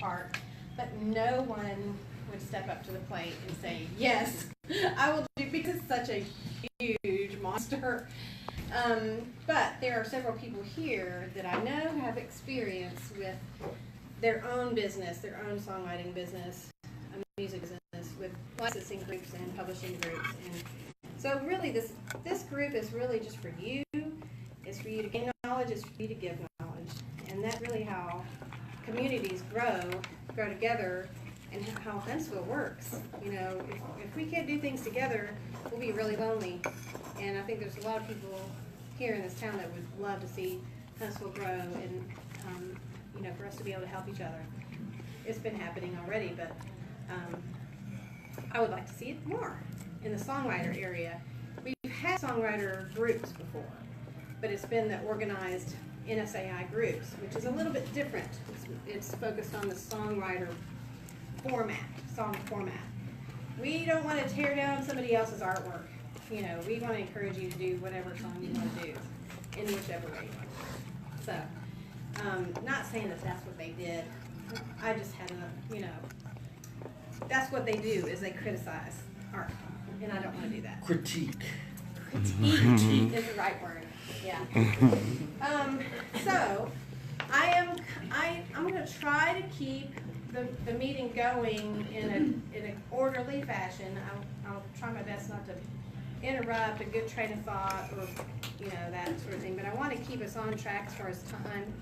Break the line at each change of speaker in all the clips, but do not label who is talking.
part, but no one would step up to the plate and say, yes, I will do, because it's such a huge monster. But there are several people here that I know have experience with their own business, their own songwriting business, a music business, with licensing groups and publishing groups. And so really this group is really just for you. It's for you to gain knowledge, it's for you to give knowledge. And that's really how communities grow together, and how Huntsville works. You know, if we can't do things together, we'll be really lonely. And I think there's a lot of people here in this town that would love to see Huntsville grow, and you know, for us to be able to help each other. It's been happening already, but I would like to see it more in the songwriter area. We've had songwriter groups before, but it's been the organized NSAI groups, which is a little bit different. It's focused on the songwriter format, song format. We don't want to tear down somebody else's artwork. You know, we want to encourage you to do whatever song you want to do, in whichever way. So, not saying that that's what they did. I just had a, you know, that's what they do, is they criticize art, and I don't want to do that.
Critique.
Critique is the right word. Yeah. So I'm going to try to keep the meeting going in an orderly fashion. I'll try my best not to interrupt a good train of thought, or you know, that sort of thing. But I want to keep us on track as far as time,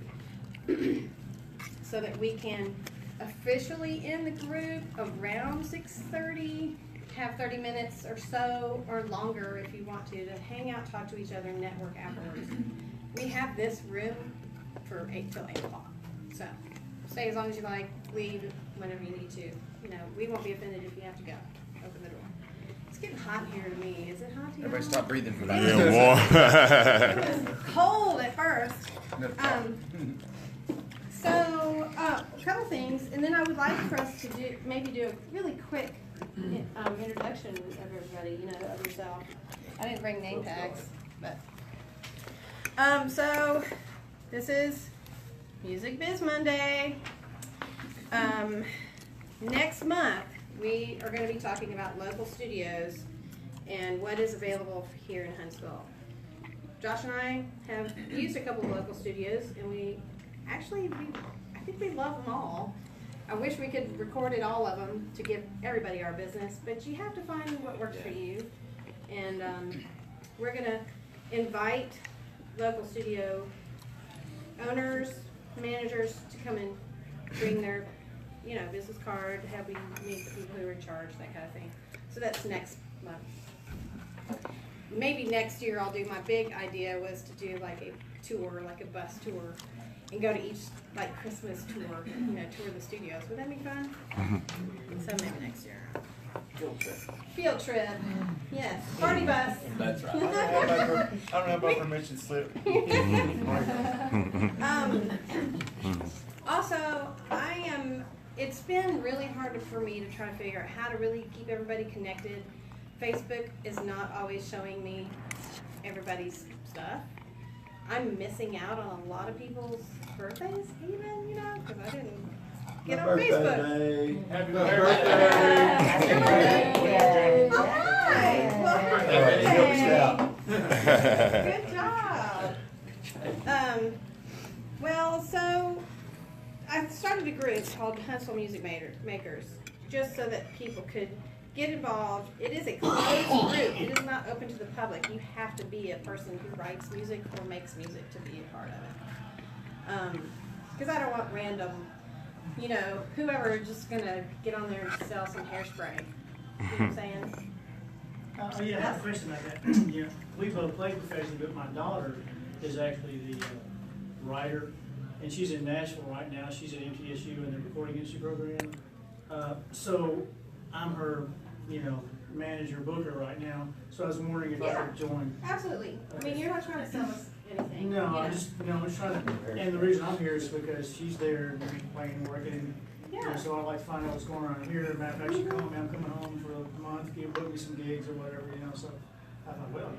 so that we can officially end the group around 6:30. Have 30 minutes or so, or longer if you want to hang out, talk to each other, and network afterwards. We have this room for 8 till 8 o'clock. So stay as long as you like, leave whenever you need to. You know, we won't be offended if you have to go. Open the door. It's getting hot here to me. Is it hot to you?
Everybody stop breathing for that.
It was cold at first. So a couple things, and then I would like for us to do a really quick introduction of everybody, you know, of yourself. I didn't bring name tags, but so this is Music Biz Monday. Next month we are going to be talking about local studios and what is available here in Huntsville. Josh and I have used a couple of local studios, and I think we love them all. I wish we could record all of them to give everybody our business, but you have to find what works for you. And we're going to invite local studio owners, managers to come and bring their, you know, business card, have we meet the people who are in charge, that kind of thing. So that's next month. Maybe next year my big idea was to do like a tour, like a bus tour, and go to each, like, Christmas tour, you know, tour the studios. Would that be fun? So maybe next year.
Field trip.
Field trip. Yes. Party bus.
That's right.
I don't have my permission slip.
Also, it's been really hard for me to try to figure out how to really keep everybody connected. Facebook is not always showing me everybody's stuff. I'm missing out on a lot of people's birthdays, even, you know, because I didn't get on Facebook.
Happy birthday!
Happy birthday! Hi! Well, birthday! Good job. Well, so I started a group called Huntsville Music Makers, just so that people could get involved. It is a closed group. It is not open to the public. You have to be a person who writes music or makes music to be a part of it. Because I don't want random, you know, whoever just going to get on there and sell some hairspray. You know what I'm saying?
Yeah, I have a question about that. Yeah, we both play professionally, but my daughter is actually the writer, and she's in Nashville right now. She's at MTSU in the Recording Institute program. So I'm her, you know, manager booker right now. So I was wondering if I could join.
Absolutely. I mean, you're not trying to sell us anything.
No,
you
I
know.
just, you know, I'm just trying to, and the reason I'm here is because she's there and playing, working, and you know, so I'd like to find out what's going on here. Matter of fact, she called me, I'm coming home for a month, book me some gigs or whatever, you know, so I thought, well,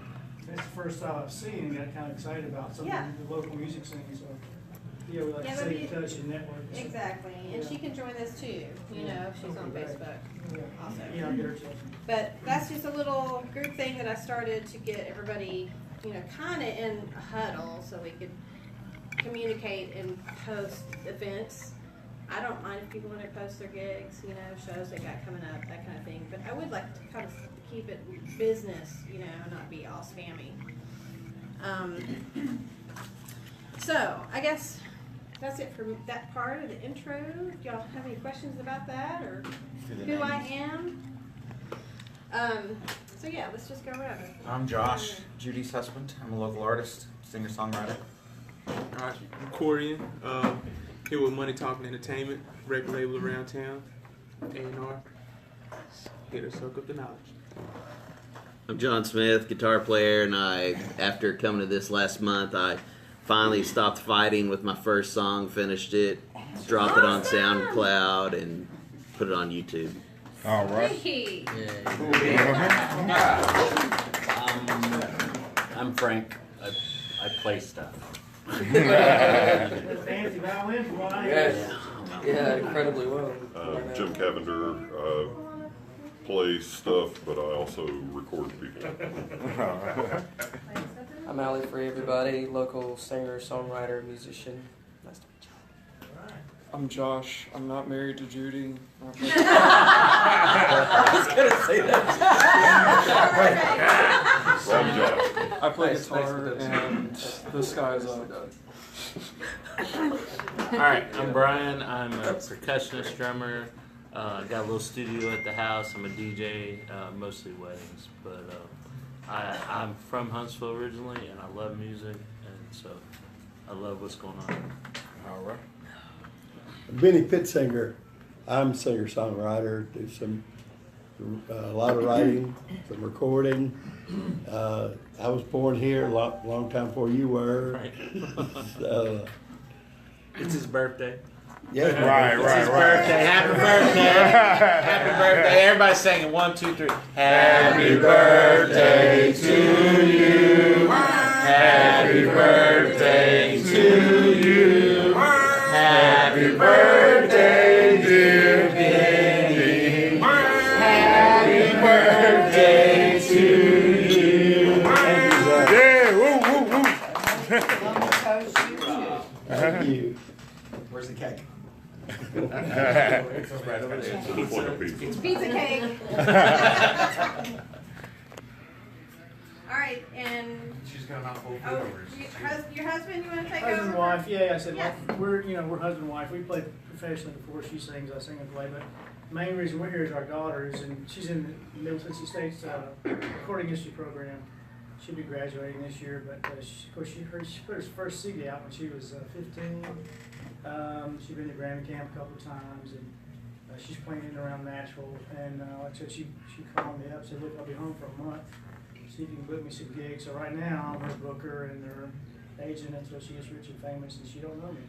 that's the first time I've seen and got kind of excited about something, the local music scene, so Yeah, we like
Yeah,
to
but
stay in
you-
touch and network.
Exactly, and she can join us too, you know, if she's on
Okay, great.
Facebook also.
Yeah, I'll get her to.
But that's just a little group thing that I started to get everybody, you know, kind of in a huddle so we could communicate and post events. I don't mind if people want to post their gigs, you know, shows they got coming up, that kind of thing. But I would like to kind of keep it business, you know, not be all spammy. So I guess that's it for that part of the intro. Do y'all have any questions about that or who I am? So yeah, let's just go around.
I'm Josh, Judy's husband. I'm a local artist, singer-songwriter.
Alright, I'm Codie, here with Money Talking Entertainment, record label around town, A&R. Here to soak up the knowledge.
I'm John Smith, guitar player, and after coming to this last month, I finally stopped fighting with my first song, finished it, dropped it on SoundCloud, and put it on YouTube.
All right.
Hey.
I'm Frank. I play stuff.
Fancy violin for what I
Yes. Yeah, incredibly well.
Jim Cavender, play stuff, but I also record people.
I'm Allie Free, everybody. Local singer, songwriter, musician. Nice to meet you.
I'm Josh. I'm not married to Judy.
I was gonna say that.
Wrong job.
I play
Nice,
guitar
nice.
and the sky's up.
Alright, I'm Brian. I'm a percussionist drummer. Got a little studio at the house. I'm a DJ, mostly weddings. But I'm from Huntsville originally, and I love music, and so I love what's going on.
All right.
Benny Pittsinger. I'm singer-songwriter, do a lot of writing, some recording. I was born here a long time before you were.
Right.
So,
It's his birthday.
yeah.
Right.
Happy birthday! Happy birthday! Everybody singing 1, 2, 3. Happy birthday to you. Happy birthday to you. Happy birthday, dear Benny. Happy birthday to you.
Yeah, woo, woo, woo.
Thank you.
Where's the cake?
It's like a pizza.
It's pizza cake. All right, and
She's gonna knock full
oh, your husband, you want to take
Husband and
over?
wife, yeah, I said,
Yeah.
we're husband and wife, we play professionally before she sings, I sing and play, but the main reason we're here is our daughter is she's in the Middle Tennessee State's recording industry program. She'll be graduating this year, but of course she put her first CD out when she was 15. She's been to Grammy Camp a couple of times, and she's playing in around Nashville, and like I said, she called me up, said, look, I'll be home for a month. See if you can book me some gigs. So right now, I'm her booker and her agent until she gets rich and famous, and she don't know me.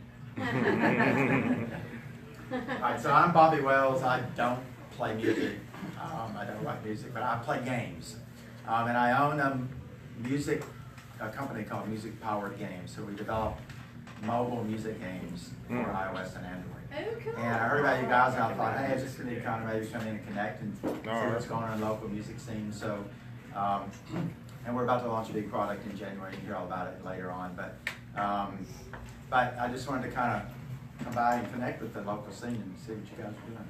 Alright, so I'm Bobby Wells. I don't play music. I don't write music, but I play games. And I own a company called Music Powered Games. So we develop mobile music games for iOS and Android.
Oh, cool.
And I heard about you guys, and I thought, hey, I just need to kind of maybe come in and connect and see what's going on in the local music scene. So, and we're about to launch a big product in January. You can hear all about it later on. But I just wanted to kind of come by and connect with the local scene and see what you guys are doing.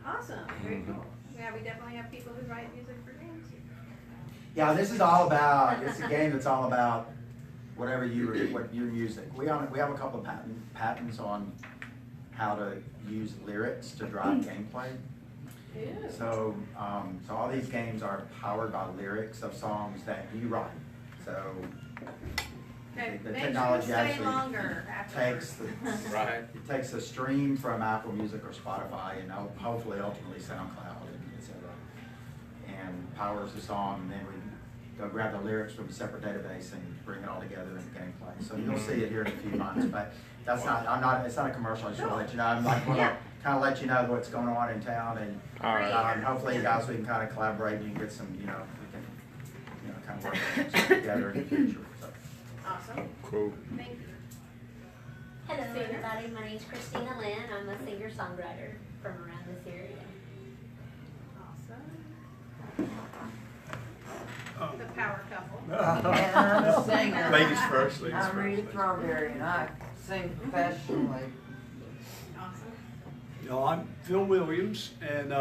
Awesome. Very cool. Yeah, we definitely have people who write music for games.
Yeah, this is all about. It's a game that's all about what your music. We have a couple of patents on how to use lyrics to drive gameplay.
Ew.
So all these games are powered by lyrics of songs that you write. So
Okay,
the
make
technology
sure you stay
actually
longer afterwards.
it takes the stream from Apple Music or Spotify and hopefully ultimately SoundCloud and etc. And powers the song, and then we go grab the lyrics from a separate database and bring it all together in the gameplay. So you'll see it here in a few months, but that's it's not a commercial. I just want to let you know. I'm like want to kind of let you know what's going on in town, and hopefully you guys we can kind of collaborate and you can get some we can kind of work together in the future. So.
Awesome.
Cool.
Thank you.
Hello,
Singer.
everybody. My name's Christina Lynn. I'm a singer-songwriter from around this area.
Awesome. The power couple.
And I'm a singer.
Ladies first, ladies
I'm
first.
Reed Strawberry, and I sing professionally.
Awesome.
You know, I'm Phil Williams, and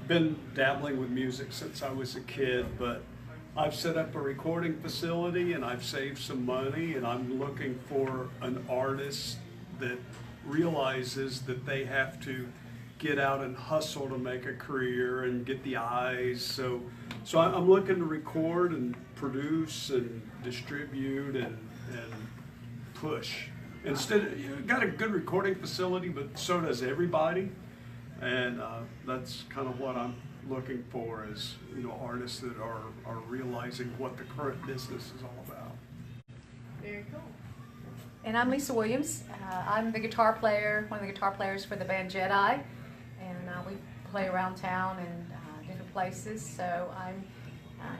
been dabbling with music since I was a kid, but I've set up a recording facility and I've saved some money, and I'm looking for an artist that realizes that they have to get out and hustle to make a career and get the eyes. So I'm looking to record and produce and distribute and push. Instead, you got a good recording facility, but so does everybody, and that's kind of what I'm looking for, is, you know, artists that are realizing what the current business is all about.
Very cool.
And I'm Lisa Williams. I'm the guitar player, one of the guitar players for the band Jedi, and we play around town and different places. So I'm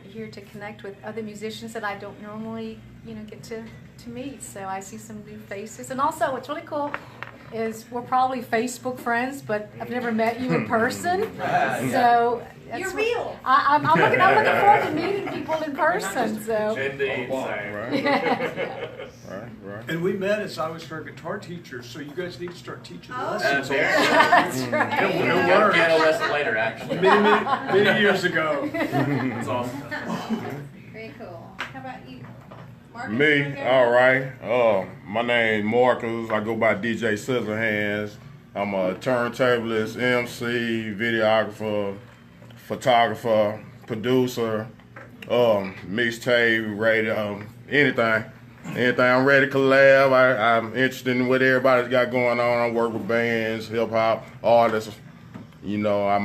here to connect with other musicians that I don't normally, you know, get to meet. So I see some new faces, and also what's really cool is we're probably Facebook friends, but I've never met you in person. So that's
You're real.
I'm looking forward to meeting people in person. So.
Indeed.
Right.
And we met as I was her guitar teacher, so you guys need to start teaching
Oh.
lessons.
That's right.
We'll work piano lesson later, actually.
Many years ago.
That's awesome.
Very cool. How about you? Marcus,
Me,
you okay?
all right. My name Marcus. I go by DJ Scissorhands. I'm a turntablist, MC, videographer, photographer, producer, mixtape, radio, anything. I'm ready to collab. I'm interested in what everybody's got going on. I work with bands, hip hop, artists. You know, I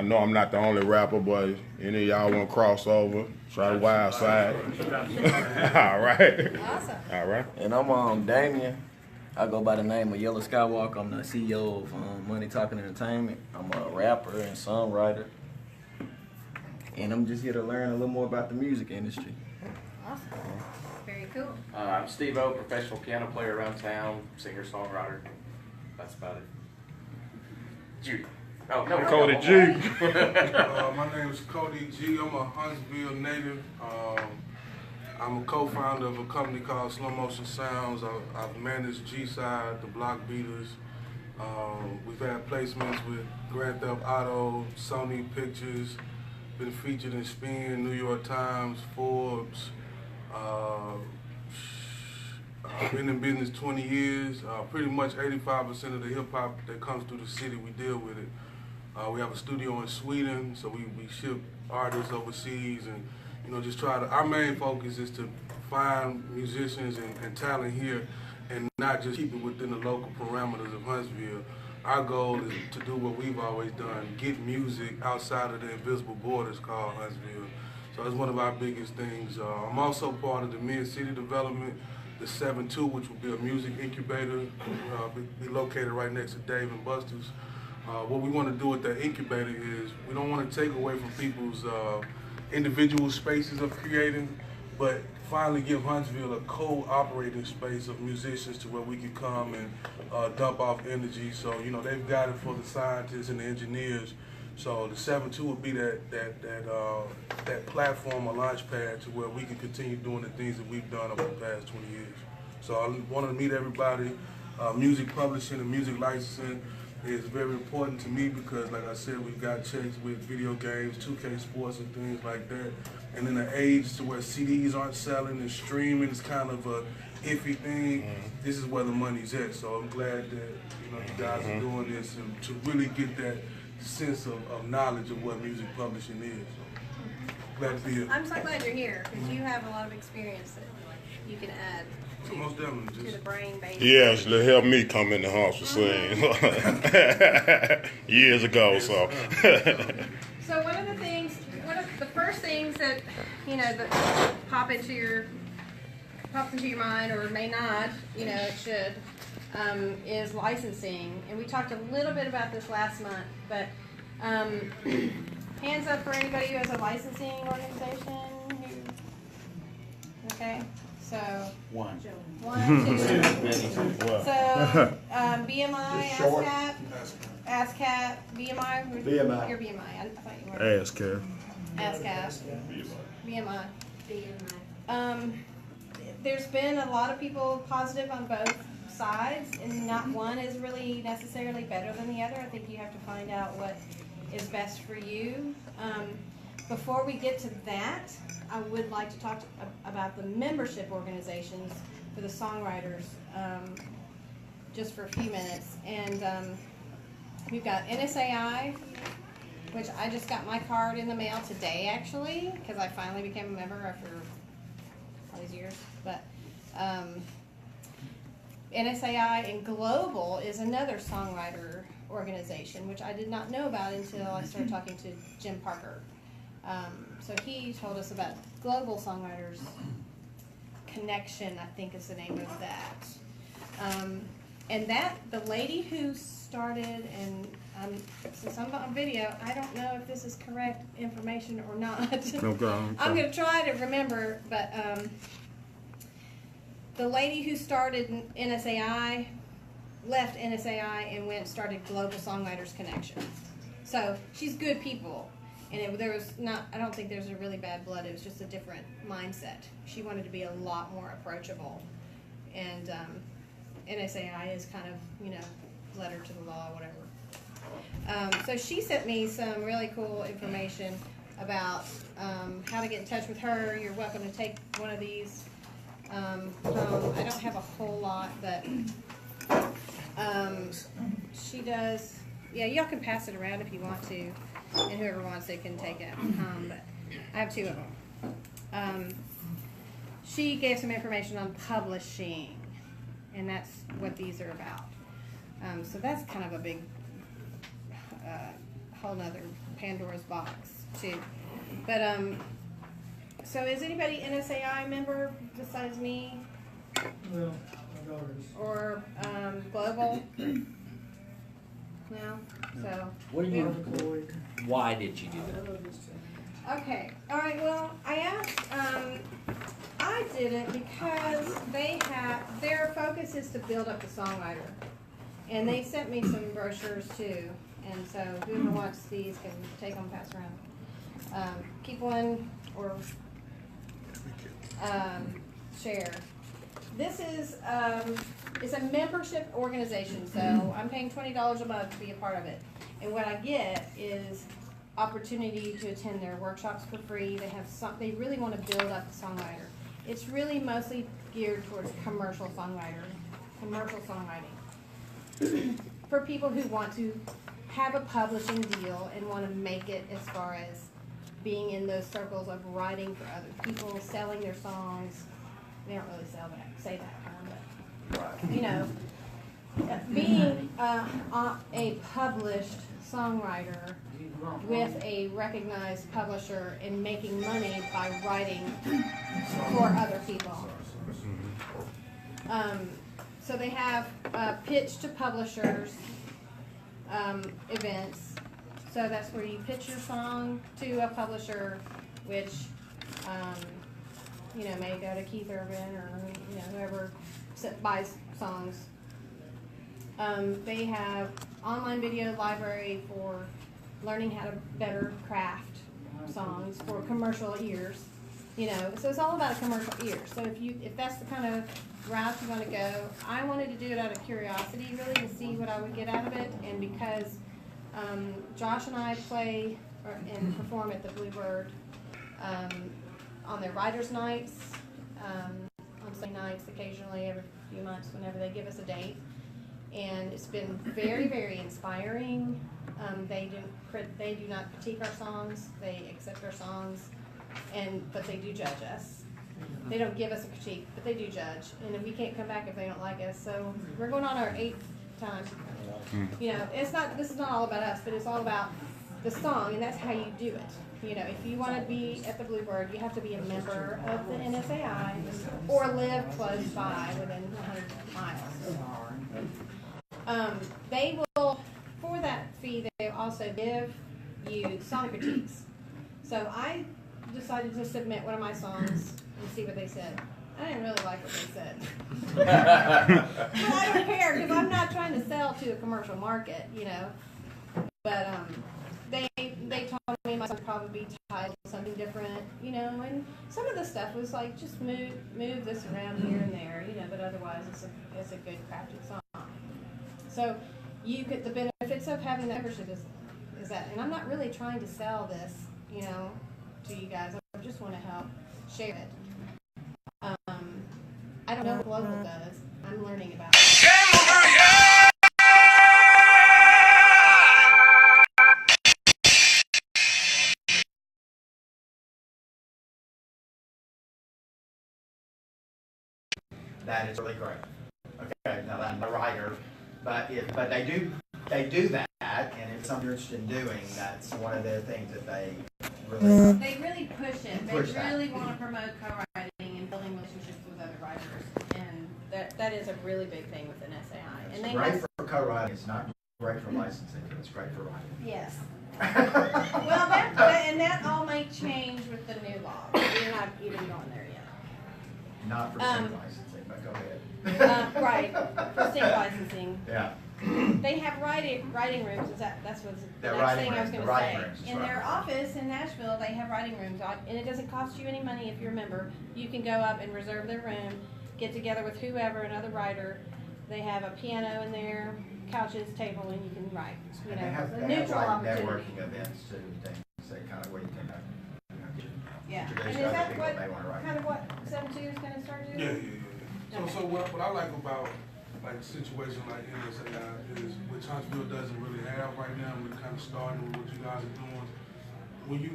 know I'm not the only rapper, but any of y'all want to cross over, try the wild side. All right.
Awesome.
All right.
And I'm Damien. I go by the name of Yellow Skywalker. I'm the CEO of Money Talking Entertainment. I'm a rapper and songwriter. And I'm just here to learn a little more about the music industry.
Awesome. Very cool.
I'm Steve O, professional piano player around town, singer-songwriter. That's about it. Judy. Oh, no,
Codie G.
My name is Codie G. I'm a Huntsville native. I'm a co-founder of a company called Slow Motion Sounds. I've managed G-Side, the Block Beaters. We've had placements with Grand Theft Auto, Sony Pictures, been featured in Spin, New York Times, Forbes. I've been in business 20 years. Pretty much 85% of the hip hop that comes through the city, we deal with it. We have a studio in Sweden, so we ship artists overseas, and you know, just try to. Our main focus is to find musicians and talent here, and not just keep it within the local parameters of Huntsville. Our goal is to do what we've always done: get music outside of the invisible borders called Huntsville. So that's one of our biggest things. I'm also part of the Mid-City Development, the 7-2, which will be a music incubator, be located right next to Dave & Buster's. What we want to do with that incubator is we don't want to take away from people's individual spaces of creating, but finally give Huntsville a co-operating space of musicians to where we can come and dump off energy. So, you know, they've got it for the scientists and the engineers. So the 7-2 would be that platform or launch pad to where we can continue doing the things that we've done over the past 20 years. So I want to meet everybody. Music publishing and music licensing is very important to me because, like I said, we've got checks with video games, 2K Sports and things like that. And in an age to where CDs aren't selling and streaming is kind of a iffy thing, this is where the money's at. So I'm glad that you guys are doing this and to really get that sense of knowledge of what music publishing is. So glad to be here.
I'm so glad you're here because you have a lot of experience that you can add to,
most definitely,
to the brain base.
Yeah, it helped me come in the Huntsville scene years ago. So
So one of the first things that that pops into your mind, or may not, it should, is licensing. And we talked a little bit about this last month, but hands up for anybody who has a licensing organization. Okay, So
One.
1, 2.
Well.
So BMI,
Just short.
ASCAP, BMI.
BMI.
Your BMI. I thought you were.
ASCAP.
ASCAP. BMI. There's been a lot of people positive on both sides, and not one is really necessarily better than the other. I think you have to find out what is best for you. Before we get to that, I would like to talk about the membership organizations for the songwriters, just for a few minutes. And we've got NSAI, which I just got my card in the mail today, actually, because I finally became a member after all these years. But NSAI and Global is another songwriter organization, which I did not know about until I started talking to Jim Parker. So he told us about Global Songwriters Connection, I think is the name of that. And that, the lady who started, and since I'm on video, I don't know if this is correct information or not.
Okay.
I'm going to try to remember, but the lady who started NSAI left NSAI and started Global Songwriters Connection. So she's good people. And there was not, I don't think there's a really bad blood. It was just a different mindset. She wanted to be a lot more approachable. And NSAI is kind of, letter to the law, whatever. So she sent me some really cool information about how to get in touch with her. You're welcome to take one of these home. I don't have a whole lot, but she does. Yeah, y'all can pass it around if you want to, and whoever wants it can take it home. But I have 2 of them. She gave some information on publishing, and that's what these are about. So that's kind of a big, whole nother Pandora's box too. But so is anybody NSAI member besides me?
Well, my daughter is.
Or Global? No. So.
What do you? Why did you do that?
Okay. All right. Well, I asked. I did it because their focus is to build up the songwriter, and they sent me some brochures too. And so whoever wants these can take them, pass around. Keep one or share. This is it's a membership organization, so I'm paying $20 a month to be a part of it. And what I get is opportunity to attend their workshops for free. They really want to build up the songwriter. It's really mostly geared towards commercial songwriting. For people who want to have a publishing deal and want to make it as far as being in those circles of writing for other people, selling their songs. They don't really say that term, but being a published songwriter with a recognized publisher and making money by writing for other people. So they have pitch to publishers events. So that's where you pitch your song to a publisher, which may go to Keith Urban or whoever buys songs. They have online video library for learning how to better craft songs for commercial ears. So it's all about a commercial ear. So if that's the kind of route you want to go, I wanted to do it out of curiosity, really, to see what I would get out of it, and because Josh and I play and perform at the Bluebird on their writers' nights, on Sunday nights, occasionally every few months, whenever they give us a date, and it's been very, very inspiring. They do not critique our songs; they accept our songs, but they do judge us. They don't give us a critique, but they do judge, and we can't come back if they don't like us. So we're going on our 8th time. This is not all about us, but it's all about the song, and that's how you do it. If you want to be at the Bluebird, you have to be a member of the NSAI or live close by, within 100 miles. They will, for that fee, they also give you song critiques. So I decided to submit one of my songs and see what they said. I didn't really like what they said. But I don't care, because I'm not trying to sell to a commercial market, you know. But they told me my son would probably be titled something different, you know, and some of the stuff was like, just move this around here and there, you know, but otherwise it's a good crafted song. So the benefits of having the membership is that, and I'm not really trying to sell this, you know, to you guys. I just want to help share it. I don't know what local does. I'm learning about it.
That is really great. Okay, now I'm a writer, but they do that, and if something you're interested in doing, that's one of the things that they
really push it. They really want to promote co-writing and building relationships with other writers, and that is a really big thing with an SAI. And
it's great for co-writing. It's not great for licensing, but it's great for writing.
Yes. Well, that all might change with the new law. We're not even going there yet.
Not for state licensing, but go ahead.
Right, for state licensing.
Yeah.
They have writing rooms. That's what's the
next
thing I was going to say. In
right.
their office in Nashville, they have writing rooms, and it doesn't cost you any money if you're a member. You can go up and reserve their room, get together with whoever, another writer. They have a piano in there, couches, table, and you can write. You know,
they have
neutral
like
opportunity.
networking events too, things that kind of where you can
introduce
to
other
other
people
that may want to write.
kind of what 7-2 is going to start doing?
Yeah. So what I like about like a situation like NSAI is, which Huntsville doesn't really have right now. We're kind of starting with what you guys are doing.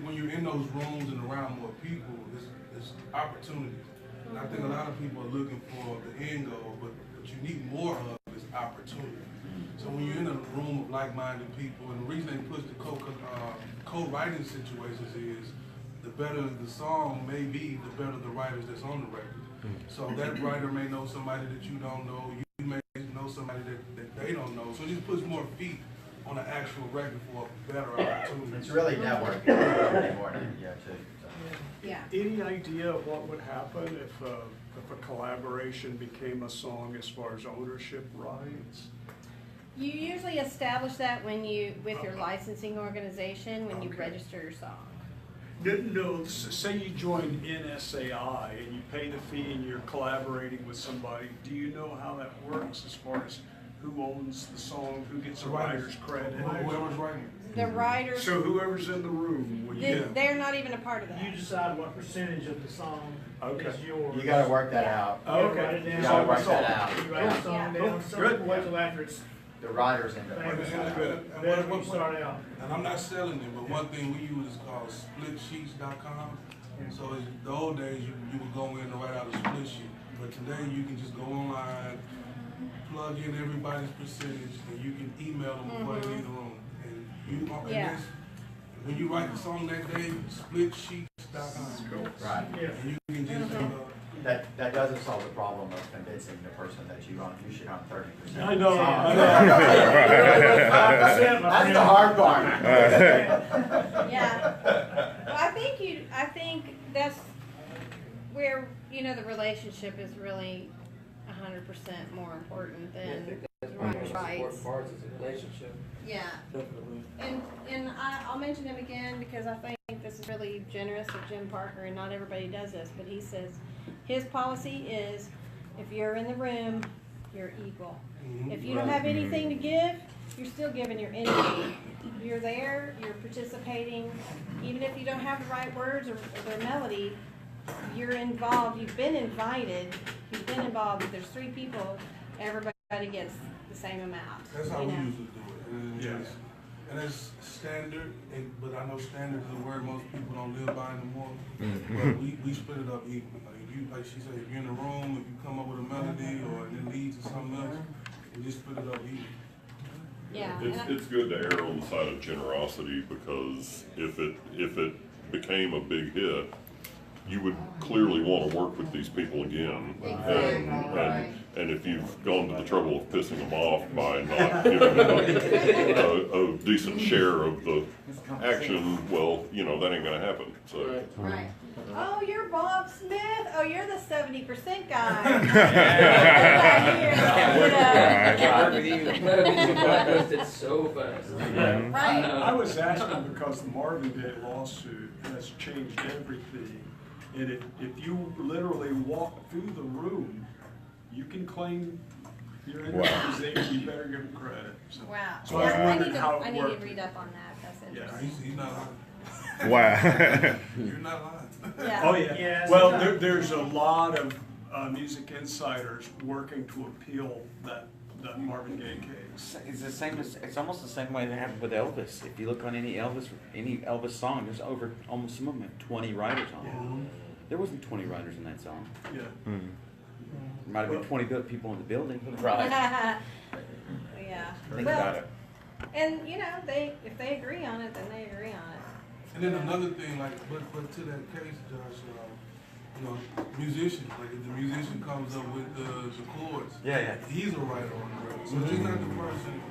When you're in those rooms and around more people, it's opportunities. And I think a lot of people are looking for the end goal, but what you need more of is opportunity. So when you're in a room of like-minded people, and the reason they push the co-writing situations is the better the song may be, the better the writers that's on the record. So that writer may know somebody that you don't know. You may know somebody that they don't know. So it just puts more feet on the actual record for a better opportunity.
It's really networking more too. So.
Yeah.
Any idea of what would happen if a collaboration became a song as far as ownership rights?
You usually establish that with your licensing organization when you register your song.
No, say you join NSAI and you pay the fee and you're collaborating with somebody. Do you know how that works as far as who owns the song, who gets the writer's credit?
Whoever's writing.
The writers.
So whoever's in the room.
They're not even a part of that.
You decide what percentage of the song is yours.
You got to work that out.
Okay. Write it down.
You got to work that out.
You write the song down.
Good.
Wait till after it's
the writers end up working
better when you start out.
And I'm not selling it, but one thing we use is called splitsheets.com. So in the old days, you would go in and write out a split sheet. But today, you can just go online, plug in everybody's percentage, and you can email them before they leave the room. And when you write the song that day, splitsheets.com.
Right.
And you can just
that doesn't solve the problem of convincing the person that you should own 30%.
I know.
That's the hard part.
Yeah. Well, I think that's where the relationship is really 100% more important than writer's rights.
Parts is a relationship.
Yeah.
Definitely.
And I'll mention him again because I think this is really generous of Jim Parker, and not everybody does this, but he says his policy is if you're in the room, you're equal. If you don't have anything to give, you're still giving your energy. You're there, you're participating. Even if you don't have the right words or the melody, you're involved. You've been invited. You've been involved. If there's 3 people, everybody gets the same amount.
That's how we usually do it. And it's standard, but I know standard is a word most people don't live by anymore. But we split it up equally. Like she said, if you're in the room, if you come up with a melody or it leads to something else, we just split it up equally.
Yeah.
It's good to err on the side of generosity, because if it became a big hit, you would clearly want to work with these people again. And if you've gone to the trouble of pissing them off by not giving them a decent share of the action, well, that ain't going to happen. So.
Right. Oh, you're Bob Smith. Oh, you're the 70% guy.
It's so fast.
Right.
I was asking because the Marvin Gaye lawsuit has changed everything. And if you literally walk through the room, you can claim your injuries. You better give them credit. So,
Wow.
So I was wondering how
I
it
need to
worked.
read up on that. That's
Yeah,
interesting.
He's not lying.
Wow.
You're not lying.
Yeah.
Oh, yeah.
Yeah,
Well,
sometimes-
there's a lot of music insiders working to appeal that Marvin Gaye case.
It's the same as, it's almost the same way that happened with Elvis. If you look on any Elvis song, there's over almost some of them have 20 writers on it. There wasn't 20 writers in that song.
Yeah.
Mm.
There might have been 20 people in the building.
Right. Yeah.
Think
Well,
about it.
and you know, if they agree on it, then they agree on it.
And then another thing, like, but to that case, Josh, you know, musicians, like if the musician comes up with the chords, he's a writer on the record. So he's not the person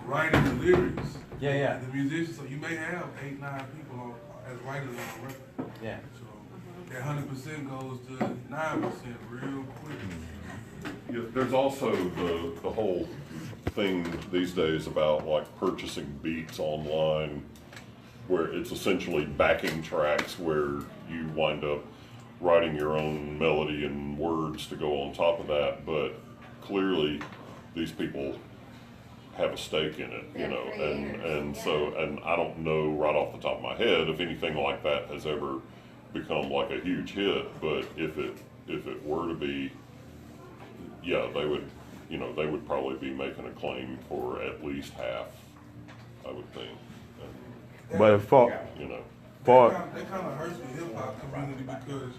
writing the lyrics. The musician, so you may have 8, 9 people as writers on the record.
Yeah.
So that 100% goes to 9% real quick.
Yeah, there's also the whole thing these days about like purchasing beats online, where it's essentially backing tracks where you wind up writing your own melody and words to go on top of that, but clearly these people have a stake in it, you know, and so, and I don't know right off the top of my head if anything like that has ever become like a huge hit, but if it were to be, yeah, they would, you know, they would probably be making a claim for at least half, I would think.
But for
You know.
for
That kind of hurts the hip hop community because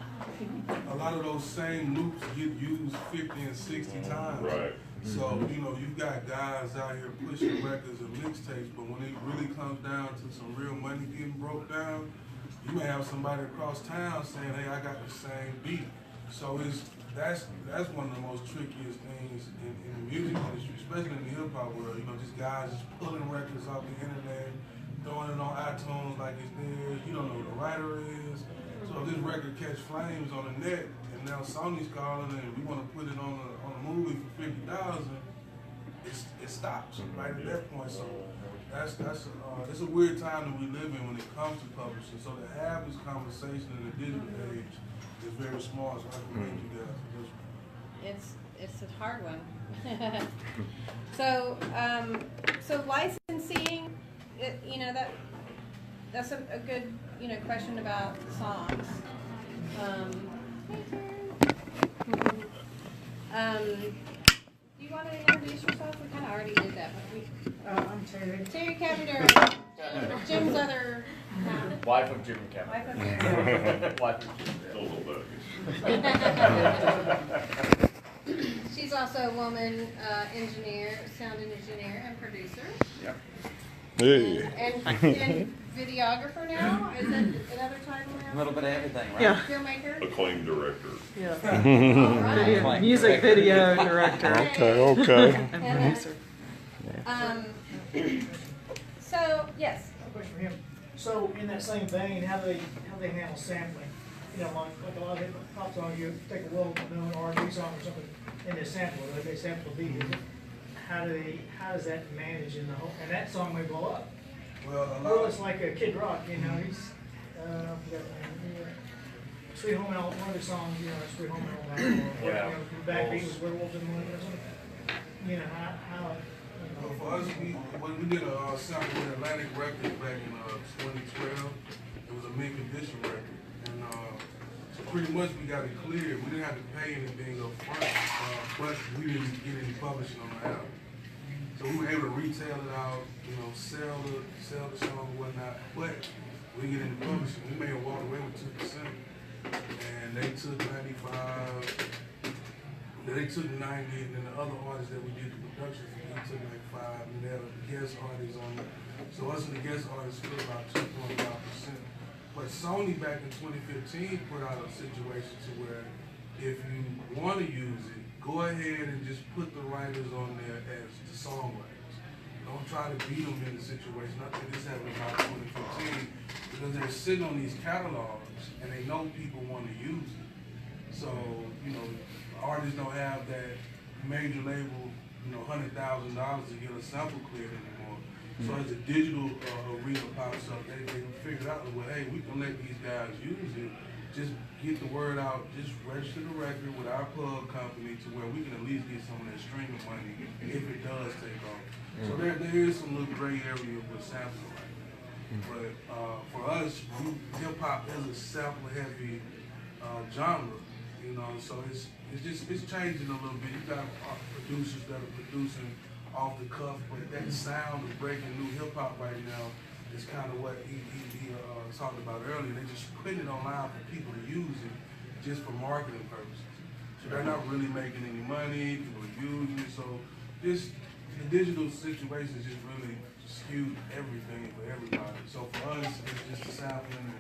a lot of those same loops get used 50 and 60 times.
Right.
So, you know, you've got guys out here pushing records and mixtapes, but when it really comes down to some real money getting broke down, you may have somebody across town saying, hey, I got the same beat. So that's one of the most trickiest things in the music industry, especially in the hip hop world. You know, just guys just pulling records off the internet, throwing it on iTunes like it's theirs. You don't know who the writer is. So if this record catch flames on the net, and now Sony's calling and we want to put it on a movie for $50,000, it stops right at that point. So it's a weird time that we live in when it comes to publishing. So to have this conversation in the digital age is very smart. So I commend you guys for this one.
It's a hard one. So licensing, you know, that's a good, you know, question about songs. Do you want to introduce yourself? We kind of already did that, but
I'm Terry.
Terry Cavender, Jim's other
Wife of Jim Cameron.
Wife of Jim.
Wife of Jim.
She's also a woman engineer, sound engineer, and producer.
Yep.
And videographer now? Is that another title now?
A little bit of everything, right?
Yeah.
Filmmaker?
Acclaimed director.
Yeah.
All right.
Video, music video director.
Okay.
So, yes.
Question for him. So, in that same vein, how they handle sampling? You know, like a lot of hip hop songs, you take a well-known R&B song or something, and they sample it. They sample the beat. How does that manage in the whole? And that song may blow up. Well, it's like a Kid Rock. You know, he's Sweet Home Alabama. One of the songs, you know, Sweet Home Alabama. Or,
Yeah.
you know, the backbeat was Werewolves in the Morning or something. You know how.
Well, for us, we did a sample with Atlantic Records back in 2012. It was a mint condition record, and so pretty much we got it cleared. We didn't have to pay anything up front, but we didn't get any publishing on the album. So we were able to retail it out, you know, sell the song and whatnot. But we didn't get any publishing. We may have walked away with 2%, and they took 95. They took 90, and then the other artists that we did the production for, they took like 5, and they had a guest artist on it. So us and the guest artists split about 2.5%. But Sony back in 2015 put out a situation to where if you want to use it, go ahead and just put the writers on there as the songwriters. Don't try to beat them in the situation. I think this happened about 2015 because they're sitting on these catalogs and they know people want to use it. So, you know, artists don't have that major label, you know, $100,000 to get a sample cleared anymore. So as the digital arena pops up, they figured out, well, hey, we can let these guys use it. Just get the word out, just register the record with our plug company to where we can at least get some of that streaming money if it does take off. So there is some little gray area with sampling right now. But for us, hip hop is a sample heavy genre, you know, so it's changing a little bit. You got producers that are producing off the cuff, but that sound of breaking new hip hop right now is kind of what he talked about earlier. They're just putting it online for people to use it just for marketing purposes. So they're not really making any money, people are using it. So the digital situation is just really skewed everything for everybody. So for us, it's just a sampling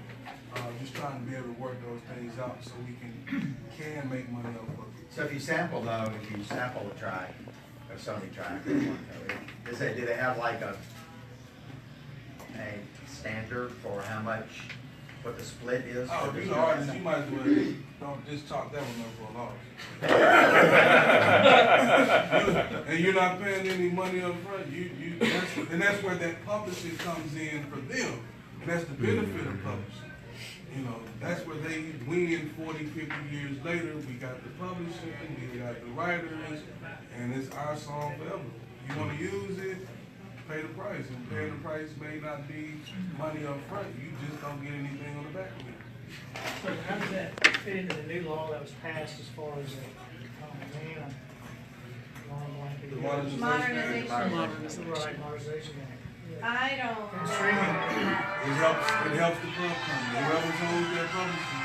and just trying to be able to work those things out so we can make money off of it.
So if you sample a track, a Sony track, do they have like a standard for how much, what the split is?
Oh, if you're an artist, you might as well don't just chalk that one up for a loss. And you're not paying any money up front. And that's where that publishing comes in for them. And that's the benefit of publishing. You know, that's where they win 40, 50 years later. We got the publishing, we got the writers, and it's our song forever. You want to use it, pay the price. And paying the price may not be money up front. You just don't get anything on the back end.
So how does that fit into the new law that was passed as far as
the Modernization Act?
Right, Modernization Act.
I don't
And
know.
streaming.
It helps the club company. Whoever owns their publishing.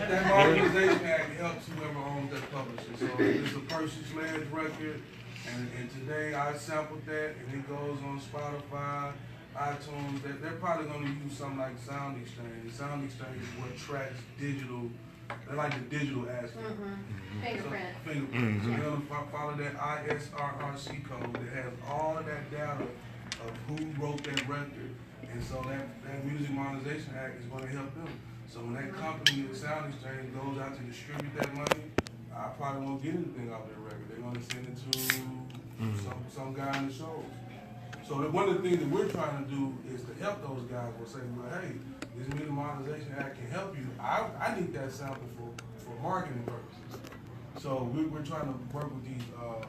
That Modernization Act helps whoever owns that publisher. So it's a purchase-led record, and today I sampled that, and it goes on Spotify, iTunes. They're probably going to use something like Sound Exchange. Sound Exchange is what tracks digital. They like the digital aspect.
Fingerprint.
So, fingerprint. So they're going to follow that ISRRC code that has all of that data of who wrote that record. And so that Music Modernization Act is going to help them. So when that company, the Sound Exchange, goes out to distribute that money, I probably won't get anything off their record. They're going to send it to some guy in the shows. So one of the things that we're trying to do is to help those guys. We'll say, well, hey, this Music Modernization Act can help you. I need that sample for marketing purposes. So we're trying to work with these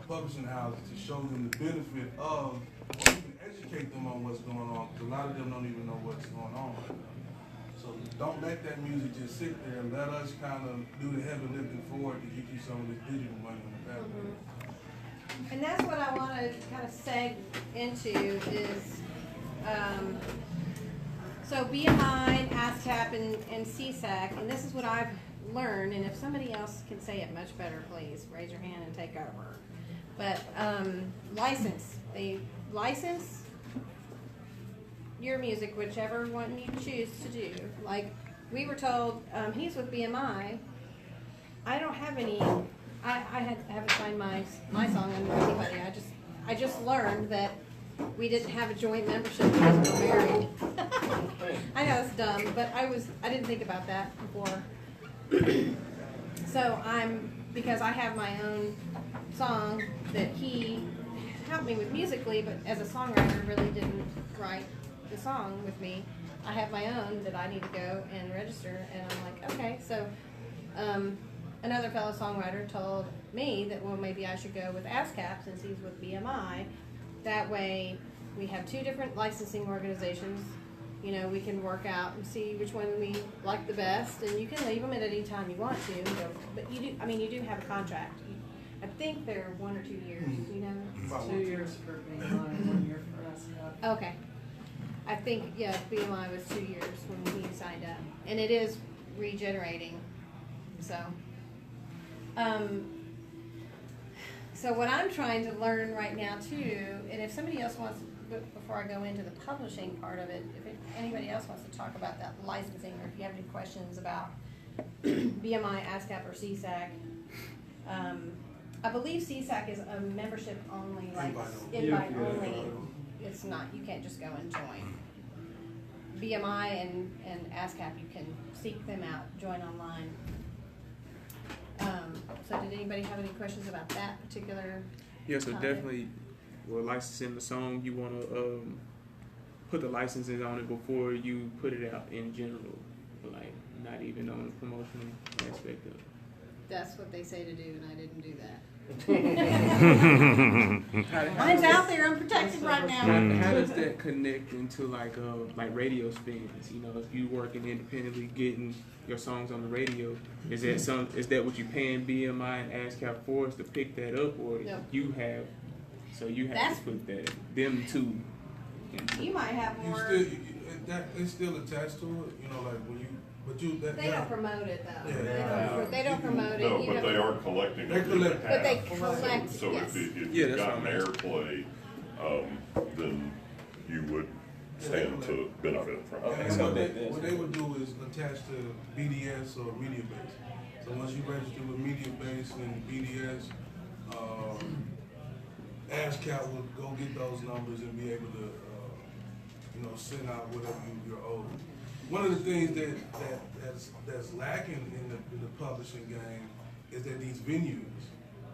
publishing houses to show them the benefit of, or even educate them on what's going on, because a lot of them don't even know what's going on right now. So don't let that music just sit there. Let us kind of do the heavy lifting forward to get you some of this digital money on the back end.
And that's what I want to kind of seg into is, so BMI, ASCAP, and CSAC, and this is what I've learned, and if somebody else can say it much better, please raise your hand and take over. But license, they license your music, whichever one you choose to do. Like we were told, he's with BMI. I don't have any. I haven't signed my song under anybody. I just learned that we didn't have a joint membership because we're married. I know it's dumb, but I didn't think about that before. So because I have my own song that he helped me with musically, but as a songwriter really didn't write the song with me. I have my own that I need to go and register, and I'm like, okay. So another fellow songwriter told me that, well, maybe I should go with ASCAP since he's with BMI. That way we have two different licensing organizations. You know, we can work out and see which one we like the best, and you can leave them at any time you want to. But you do have a contract. I think they're 1 or 2 years. You know,
It's 2 years for BMI, 1 year for us.
Okay. I think BMI was 2 years when he signed up, and it is regenerating. So, so what I'm trying to learn right now too, and if somebody else wants, before I go into the publishing part of it, if anybody else wants to talk about that licensing, or if you have any questions about BMI, ASCAP, or CSAC. I believe CSAC is a membership only, like invite only. It's not, you can't just go and join. BMI and ASCAP, you can seek them out, join online. So did anybody have any questions about that particular
Yeah, so
topic?
definitely, well, licensing the song, you want to put the licenses on it before you put it out in general, like not even on the promotional aspect of it.
That's what they say to do, and I didn't do that.
How-
Mine's out there unprotected right now.
How does that connect into like radio spins? You know, if you working independently, getting your songs on the radio, is that what you paying BMI and ASCAP for, is to pick that up, or
No.
you have
That's-
to put that them two?
You might have
You
more.
still, it's still attached to it, you know, like when you, but you, that.
They don't promote it though.
Yeah.
They don't promote it.
No,
you
but
know.
they are collecting
They
on your
collect.
But they
behalf.
collect,
So
yes.
if
Yeah,
you've
that's
gotten
what
airplay, then you would stand to benefit from it.
And what they would do is attach to BDS or media base. So once you register with media base and BDS, ASCAP will go get those numbers and be able to, send out whatever you're owed. One of the things that's lacking in the publishing game is that these venues,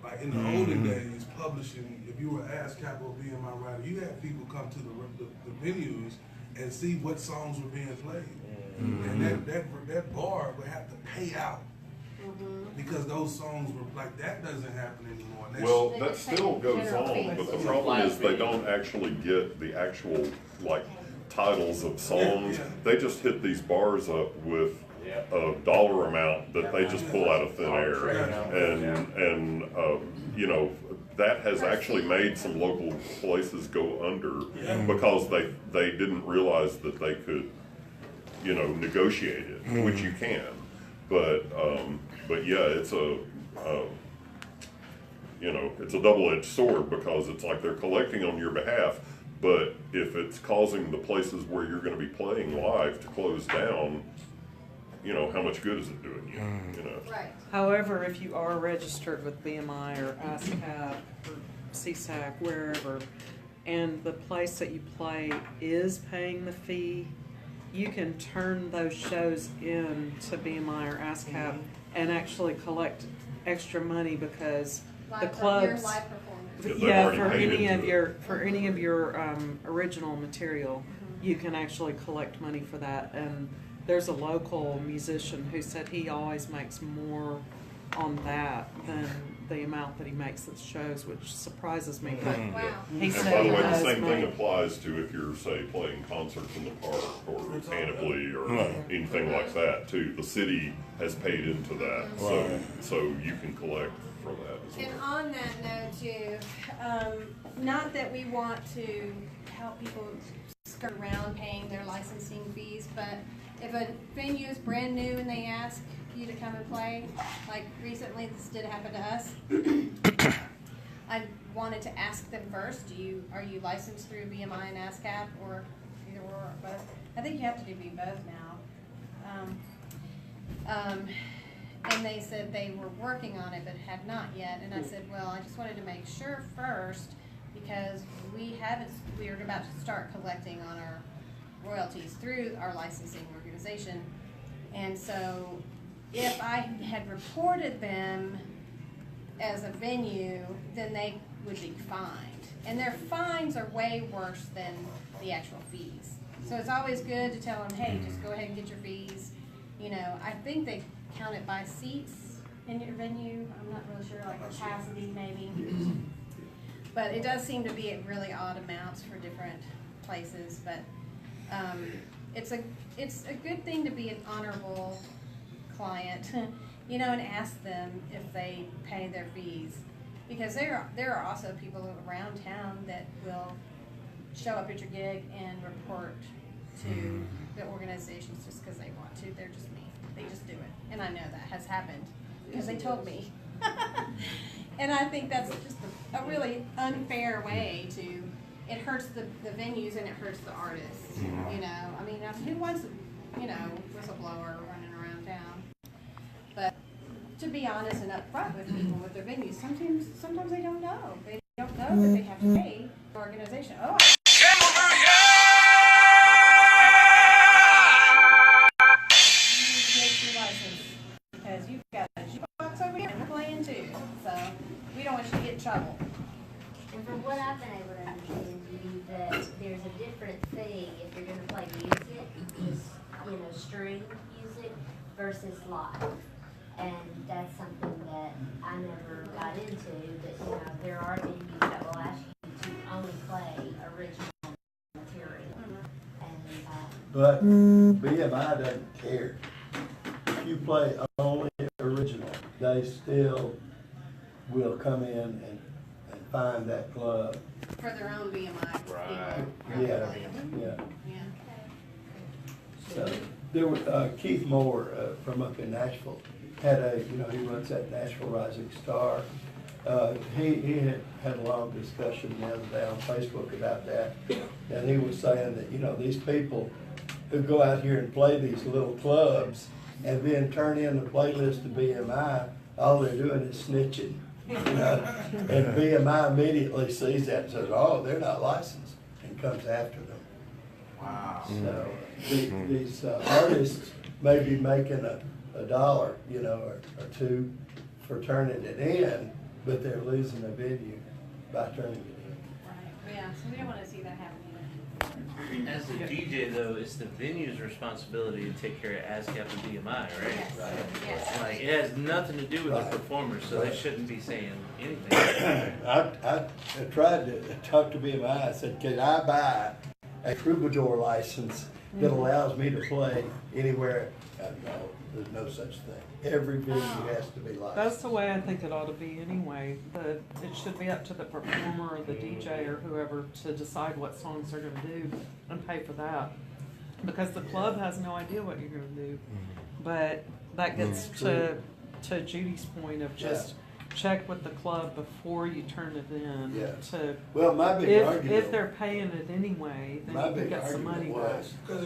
like in the olden days, publishing, if you were ASCAP or BMI writer, you had people come to the venues and see what songs were being played. And that bar would have to pay out because those songs were like, that doesn't happen anymore.
Well, that still goes on, but the problem is they don't actually get the actual, like, titles of songs. They just hit these bars up with a dollar amount that they just pull out of thin air. And that has actually made some local places go under because they didn't realize that they could, negotiate it, which you can. But yeah, it's it's a double-edged sword because it's like they're collecting on your behalf, but if it's causing the places where you're going to be playing live to close down, how much good is it doing you?
Right.
However, if you are registered with BMI or ASCAP or CSAC, wherever, and the place that you play is paying the fee, you can turn those shows in to BMI or ASCAP and actually collect extra money because the clubs,
live performance.
yeah, for any of your original material, you can actually collect money for that. And there's a local musician who said he always makes more on that than the amount that he makes at shows, which surprises me. But he
And
said
by the
he
way, the
has
same thing
money.
applies to if you're, say, playing concerts in the park or Panoply or anything like that too. The city has paid into that, so you can collect for that as well.
And on that note too, not that we want to help people skirt around paying their licensing fees, but if a venue is brand new and they ask you to come and play, like recently this did happen to us, I wanted to ask them first, are you licensed through BMI and ASCAP or either or both? I think you have to do both now. And they said they were working on it but had not yet, and I said, well, I just wanted to make sure first because we are about to start collecting on our royalties through our licensing organization, and so if I had reported them as a venue, then they would be fined, and their fines are way worse than the actual fees. So it's always good to tell them, hey, just go ahead and get your fees. I think they count it by seats in your venue. I'm not really sure, like capacity maybe. But it does seem to be at really odd amounts for different places. But it's a good thing to be an honorable client, and ask them if they pay their fees, because there are also people around town that will show up at your gig and report to the organizations just because they want to. They're just mean. They just do it, and I know that has happened because they told me. And I think that's just a really unfair way to. It hurts the venues and it hurts the artists. I mean, who wants whistleblower running around town? to be honest and upfront with people with their venues, sometimes they don't know. They don't know that they have to pay the organization. Oh, license because you've got a jukebox over here and we're playing too. So we don't want you to get in trouble.
And from what I've been able to understand, that there's a different fee if you're going to play music, just string music versus live. And that's something that I never got into. But there are venues that will ask you to only play original material.
But BMI doesn't care. If you play only original, they still will come in and find that club.
For their own BMI.
Right.
People.
Yeah. So there was Keith Moore from up in Nashville had he runs that Nashville Rising Star. He had a long discussion the other day on Facebook about that, and he was saying that these people who go out here and play these little clubs and then turn in the playlist to BMI, all they're doing is snitching. And BMI immediately sees that and says, "Oh, they're not licensed," and comes after them.
Wow.
So these artists may be making a dollar, or two for turning it in, but they're losing the venue by turning it in.
Right. Yeah. So we don't want to see that happen.
As the DJ, though, it's the venue's responsibility to take care of ASCAP and BMI, right?
Yes.
Right.
Yes.
Like, it has nothing to do with the performers, so they shouldn't be saying anything.
I tried to talk to BMI. I said, "Can I buy a troubadour license that allows me to play anywhere?" No, there's no such thing. Every venue has to be licensed.
That's the way I think it ought to be anyway. But it should be up to the performer or the DJ or whoever to decide what songs they're going to do and pay for that. Because the club has no idea what you're going to do. But that gets to Judy's point of just check with the club before you turn it in.
Yeah.
Well,
my big argument,
if they're paying it anyway, then you can get some money back.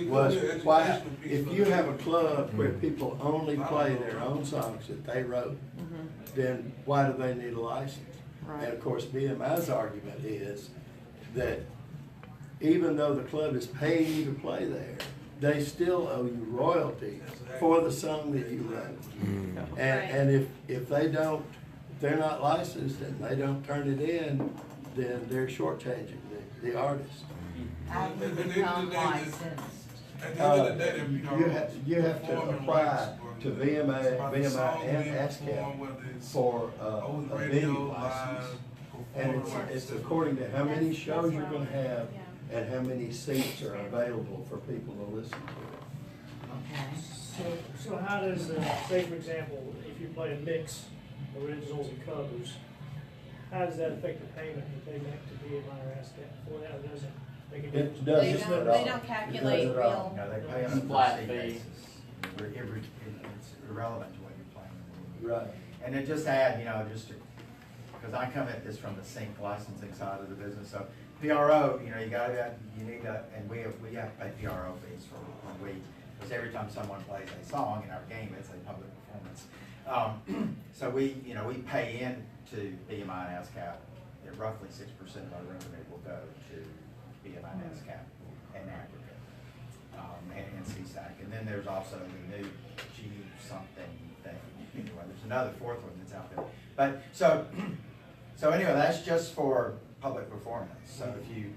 Was why, if you have a club where people only play their own songs that they wrote, then why do they need a license?
Right.
And of course, BMI's argument is that even though the club is paying you to play there, they still owe you royalties for the song that you wrote. And if they're not licensed and they don't turn it in, then they're shortchanging the artist.
How do you become licensed?
You have to apply to BMI and ASCAP for a venue license. And it's according to how many shows you're going to have and how many seats are available for people to listen to.
So how does, say for example, if you play a mix, originals and covers, how does that affect the payment that they make to BMI or ASCAP for that, or doesn't it?
It doesn't.
They don't calculate real.
No, they pay on a
Flat
flat
fee.
basis. It's irrelevant to what you're playing.
Right.
And it just add, because I come at this from the sync licensing side of the business, so PRO, you need to, and we have to pay PRO fees for when because every time someone plays a song in our game, it's a public performance. So we pay in to BMI and ASCAP, and roughly 6% of our revenue will go to BMI and ASCAP in aggregate, and CSAC. And then there's also the new G something thing. Anyway, there's another fourth one that's out there. But so anyway, that's just for public performance. So if you,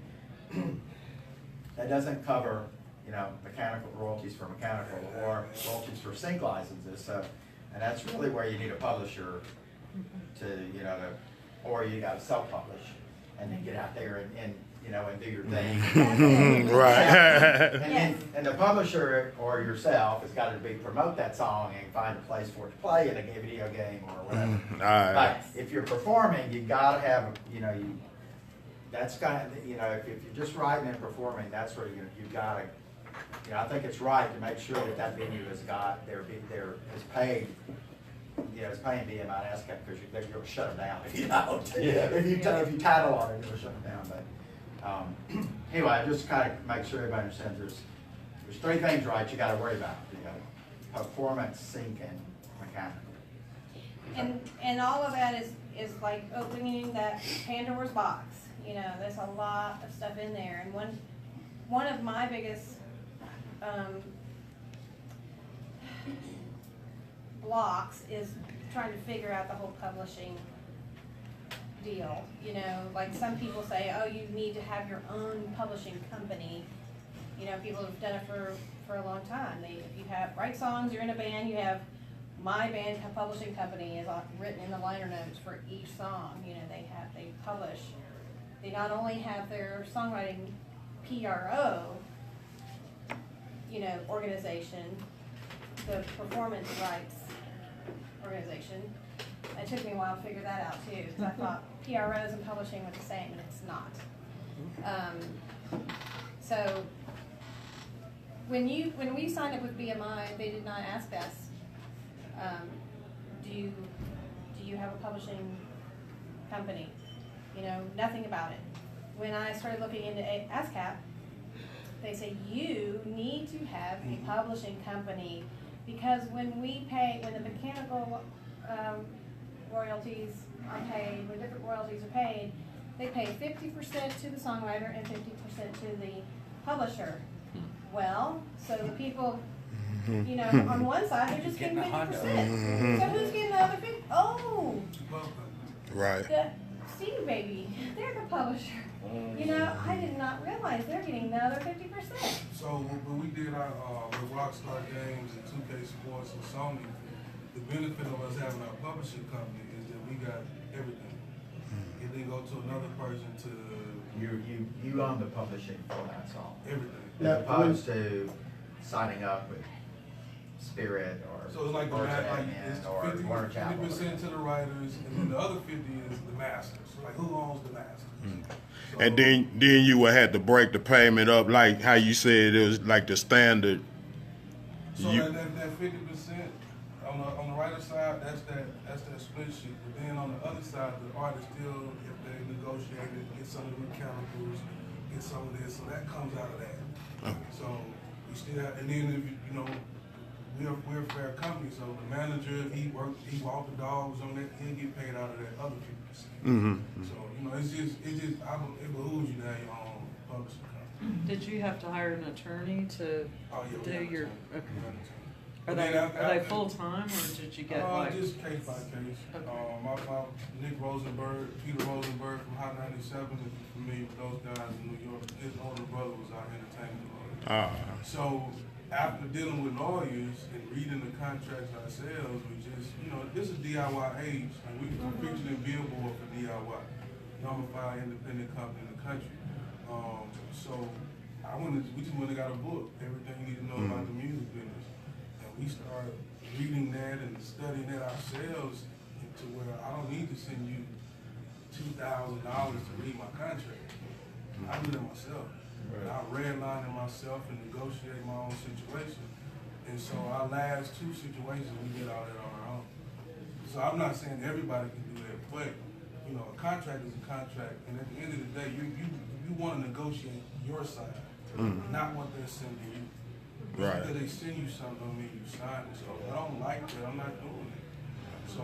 that doesn't cover, mechanical royalties for mechanical or royalties for sync licenses. So, and that's really where you need a publisher to, or you got to self-publish and then get out there and do your thing.
Right.
And the publisher or yourself has got to promote that song and find a place for it to play in a video game or whatever. But if you're performing, you got to have, that's kind of, if you're just writing and performing, that's where you've got to, I think it's right to make sure that venue has got is paid. It's paying BMI and ASCAP because they're going to shut them down if you don't. If you title on it, it'll shut them down. But anyway, just kind of make sure everybody understands there's three things, right? You got to worry about. You got performance, sync, and mechanical.
And all of that is like opening that Pandora's box. You know, there's a lot of stuff in there. And one of my biggest blocks is trying to figure out the whole publishing deal. You know, like some people say, oh, you need to have your own publishing company. You know, people have done it for a long time. If you write songs, you're in a band, you have my band publishing company is written in the liner notes for each song. You know, they publish. They not only have their songwriting PRO, you know, organization, the performance rights organization. It took me a while to figure that out too, because I thought PROs and publishing were the same, and it's not. So when we signed up with BMI, they did not ask us, do you have a publishing company? You know, nothing about it. When I started looking into ASCAP, they say you need to have a publishing company, because when the mechanical royalties are paid, when different royalties are paid, they pay 50% to the songwriter and 50% to the publisher. Well, so the people, you know, on one side, they're just getting 50%. So who's getting the other 50? Oh,
right.
the Steve Baby, they're the publisher. You know, I did not realize they're getting the other 50%.
So when we did our the Rockstar games and 2K Sports and Sony, the benefit of us having our publishing company is that we got everything. It didn't go to another person to
You own the publishing for that song.
everything.
As opposed to signing up with Spirit or
So it's like the
Birds of
like
Admin
it's
or Warner Chapel.
50% to the writers, and then the other 50 is the masters. So like who owns the masters? So,
And then you would have to break the payment up, like how you said it was like the standard.
so that 50% on the writer side, that's that split sheet. But then on the other side, the artist still, if they negotiate it, get some of the mechanicals, get some of this, so that comes out of that. So we still have, and then if you know, we're a fair company, so the manager, if he walked the dogs on that, he'll get paid out of that other 50%. So you know, it behooves you to have your own publishing company.
Did you have to hire an attorney to do your? Okay. Are
And
they
then
are they full time, or did you get like?
Just case by case. My Nick Rosenberg, Peter Rosenberg from Hot 97, if you're familiar with those guys in New York, his older brother was our entertainment lawyer. So after dealing with lawyers and reading the contracts ourselves, we just, you know, this is DIY age, and we're featured in Billboard for DIY, number 5 independent company in the country. So we just went and got a book, everything you need to know about the music business. We started reading that and studying that ourselves to where I don't need to send you $2,000 to read my contract. I do that myself. Right. I redline it myself and negotiate my own situation. And so our last 2 situations, we did all that on our own. So I'm not saying everybody can do that, but you know, a contract is a contract, and at the end of the day, you want to negotiate your side, not what they're sending you.
Right.
Because they send you something, don't mean you sign it. So if I don't like that, I'm not doing it. So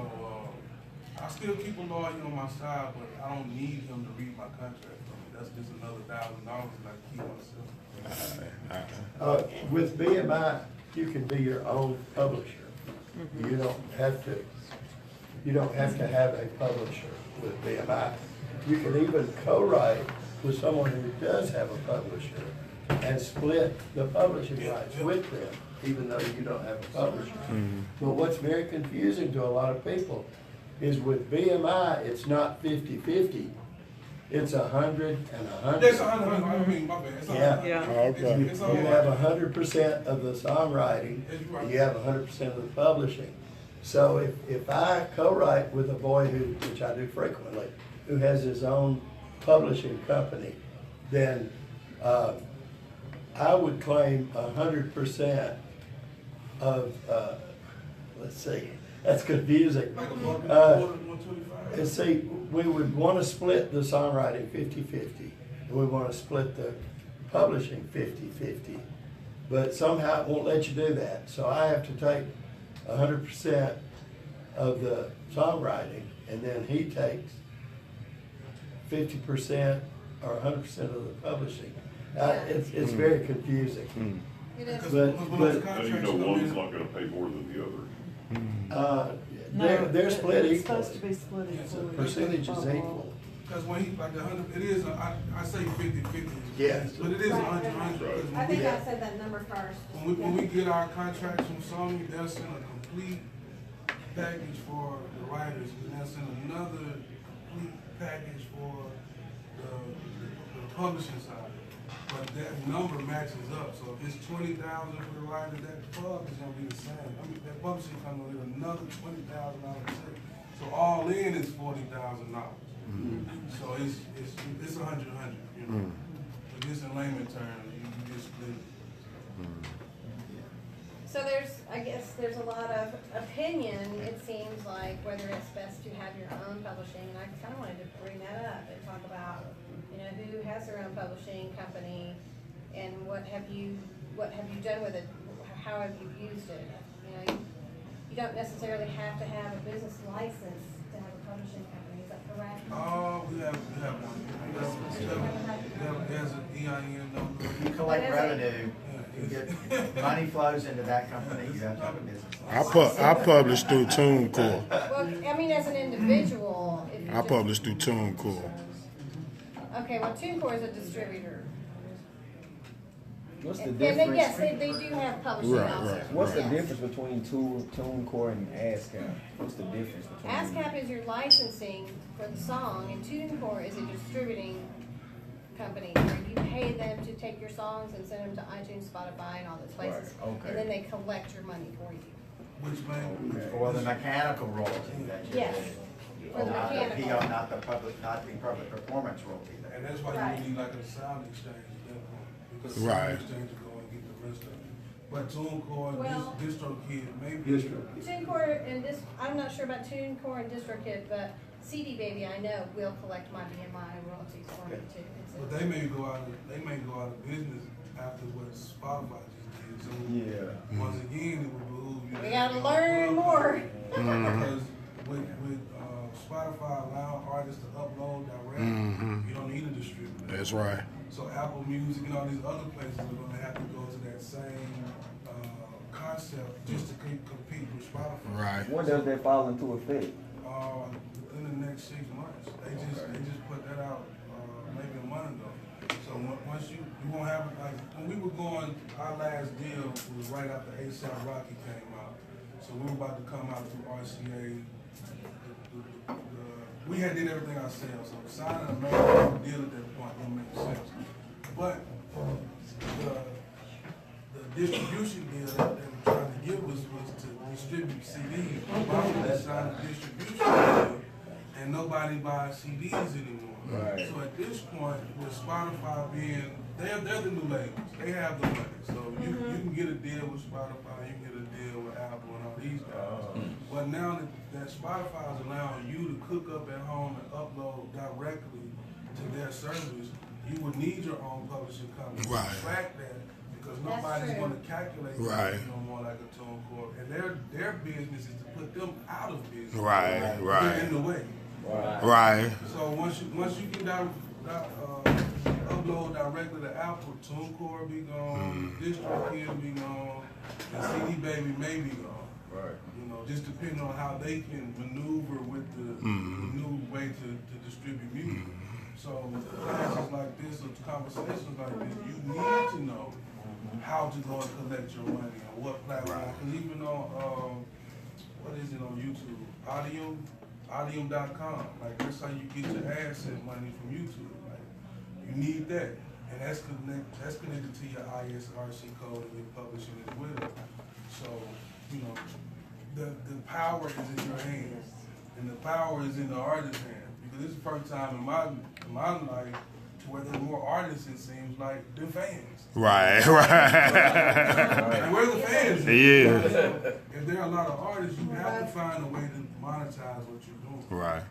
I still keep a lawyer on my side, but I don't need him to read my contract for me. That's just another $1,000 that I keep myself.
With BMI, you can be your own publisher. You don't have to have a publisher with BMI. You can even co-write with someone who does have a publisher and split the publishing rights with them, even though you don't have a publisher. But what's very confusing to a lot of people is with BMI, it's not 50-50. It's 100 and 100.
It's 100. I mean, my bad. It's 100.
Yeah.
Okay.
You have 100% of the songwriting, and you have 100% of the publishing. So if I co-write with a boy which I do frequently, who has his own publishing company, then I would claim 100% of, let's see, that's confusing. And see, we would want to split the songwriting 50-50, and we want to split the publishing 50-50. But somehow it won't let you do that. So I have to take 100% of the songwriting, and then he takes 50% or 100% of the publishing. It's very confusing.
It is.
But
How do you know one's not gonna pay more than the other?
they're split
It's
equally.
supposed to be split equally.
Percentage is equal.
Because when he, like the 100, it is, I say 50/50.
Yes.
But it is 100/100.
I think I said that number first.
When we get our contracts from Sony, they'll send a complete package for the writers, and they'll send another complete package for the publishing side. But that number matches up. So if it's 20,000 for the writer, that pub is gonna be the same. I mean, that publishing company with another $20,000 check. So all in is $40,000. So it's 100/100. You know. But just in layman terms, you just split it.
So I guess there's a lot of opinion, it seems like, whether it's best to have your own publishing. And I kind of wanted to bring that up and talk about, who has their own publishing company and what have you done with it? How have you used it? You don't necessarily have to have a business license to have a publishing company. Is that correct?
Oh, we have one. There's an EIN number.
You collect revenue, you get, money flows into that company, you have to have a business.
I publish through TuneCore.
Well, I mean, as an individual. If you
I publish through TuneCore.
Okay, well, TuneCore is a distributor.
What's the
And
difference?
yes, they do have publishing also.
What's the
Yes.
difference between TuneCore and ASCAP? What's the difference between
ASCAP is your licensing for the song, and TuneCore is a distributing company where you pay them to take your songs and send them to iTunes, Spotify, and all those places.
Right, okay.
And then they collect your money for you.
Which man?
For the mechanical royalty that you
Yes.
pay.
For the
Not
mechanical.
PO, not the public performance royalty.
And that's why
Right.
you need like a sound exchange at that point. Because the
Right.
sound exchange will go and get the rest of it. But TuneCore,
Well-
DistroKid, maybe.
TuneCore and I'm not sure about TuneCore and DistroKid, but CD Baby I know will collect my BMI royalties for me too.
But they may go out of business after what Spotify just did. So once again, it would behoove you.
We gotta learn more.
Because with Spotify allowing artists to upload directly, you don't need a distributor.
That's right.
So Apple Music and all these other places are going to have to go to that same concept just to compete with Spotify.
Right.
When does that fall into effect?
In the next 6 months. They just put that out maybe a month ago. So once you won't have it, like when we were going, our last deal was right after A$AP Rocky came out. So we were about to come out through RCA. We had did everything ourselves, so signing a major deal at that point didn't make sense. But the distribution deal that they were trying to give us was to distribute CDs. Why would they sign a distribution deal and nobody buys CDs anymore?
Right.
So at this point, with Spotify being, they're the new labels. They have the money. So you can get a deal with Spotify, you can get a deal with Apple and all these guys. But now that Spotify is allowing you to cook up at home and upload directly to their service, you would need your own publishing company
Right.
to track that because
That's
nobody's
true.
going to calculate
Right.
that no more like a TuneCore. And their business is to put them out of business.
Right, right.
They're in the way.
Right.
So once you can upload directly to Apple, TuneCore be gone, DistroKid be gone, and CD Baby may be gone.
Right.
Just depending on how they can maneuver with the new way to distribute music. So classes like this or conversations like this, you need to know how to go and collect your money and what platform. Because even on what is it on YouTube, Audium.com. Like that's how you get your asset money from YouTube. Like you need that, and that's connected to your ISRC code and your publishing as well. So the power is in your hands, and the power is in the artist's hands. Because this is the first time in my life where there's more artists, it seems like, than fans.
Right.
And where the fans?
Yeah.
So if there are a lot of artists, you have to find a way to monetize what you're doing.
Right.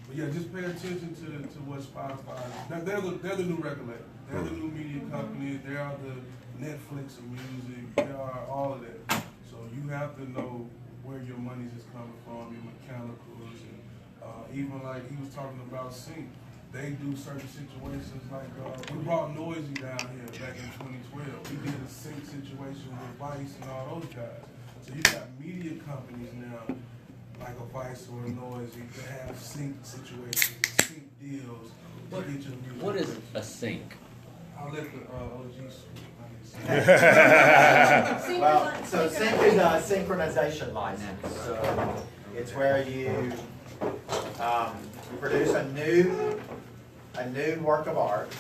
But yeah, just pay attention to what Spotify is. They're the new record label. They're the new media companies. They are the Netflix of music. They are all of that. So you have to know where your money's is coming from, your mechanicals, and even like he was talking about sync. They do certain situations like we brought Noisy down here back in 2012. We did a sync situation with Vice and all those guys. So you got media companies now, like a Vice or a Noisy, to have sync situations, sync deals to get your music.
What is a sync?
I'll let the OGs speak.
Well, so sync is a synchronization license. So it's where you produce a new work of art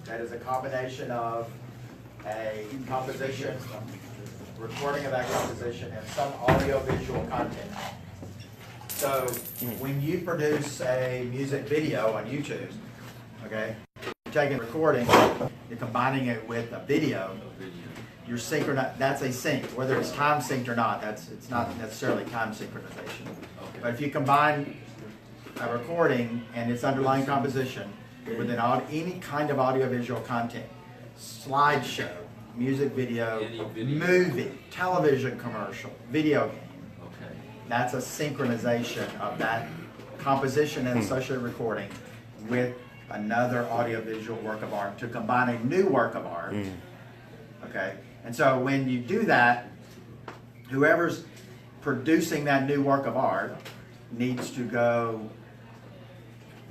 that is a combination of a composition, recording of that composition, and some audio-visual content. So when you produce a music video on YouTube, okay, you're taking a recording, you're combining it with a video, you're that's a sync. Whether it's time synced or not, it's not necessarily time synchronization. But if you combine a recording and its underlying composition with any kind of audiovisual content, slideshow, music video, movie, television commercial, video game, that's a synchronization of that composition and associated recording with another audiovisual work of art to combine a new work of art. Okay, and so when you do that, whoever's producing that new work of art needs to go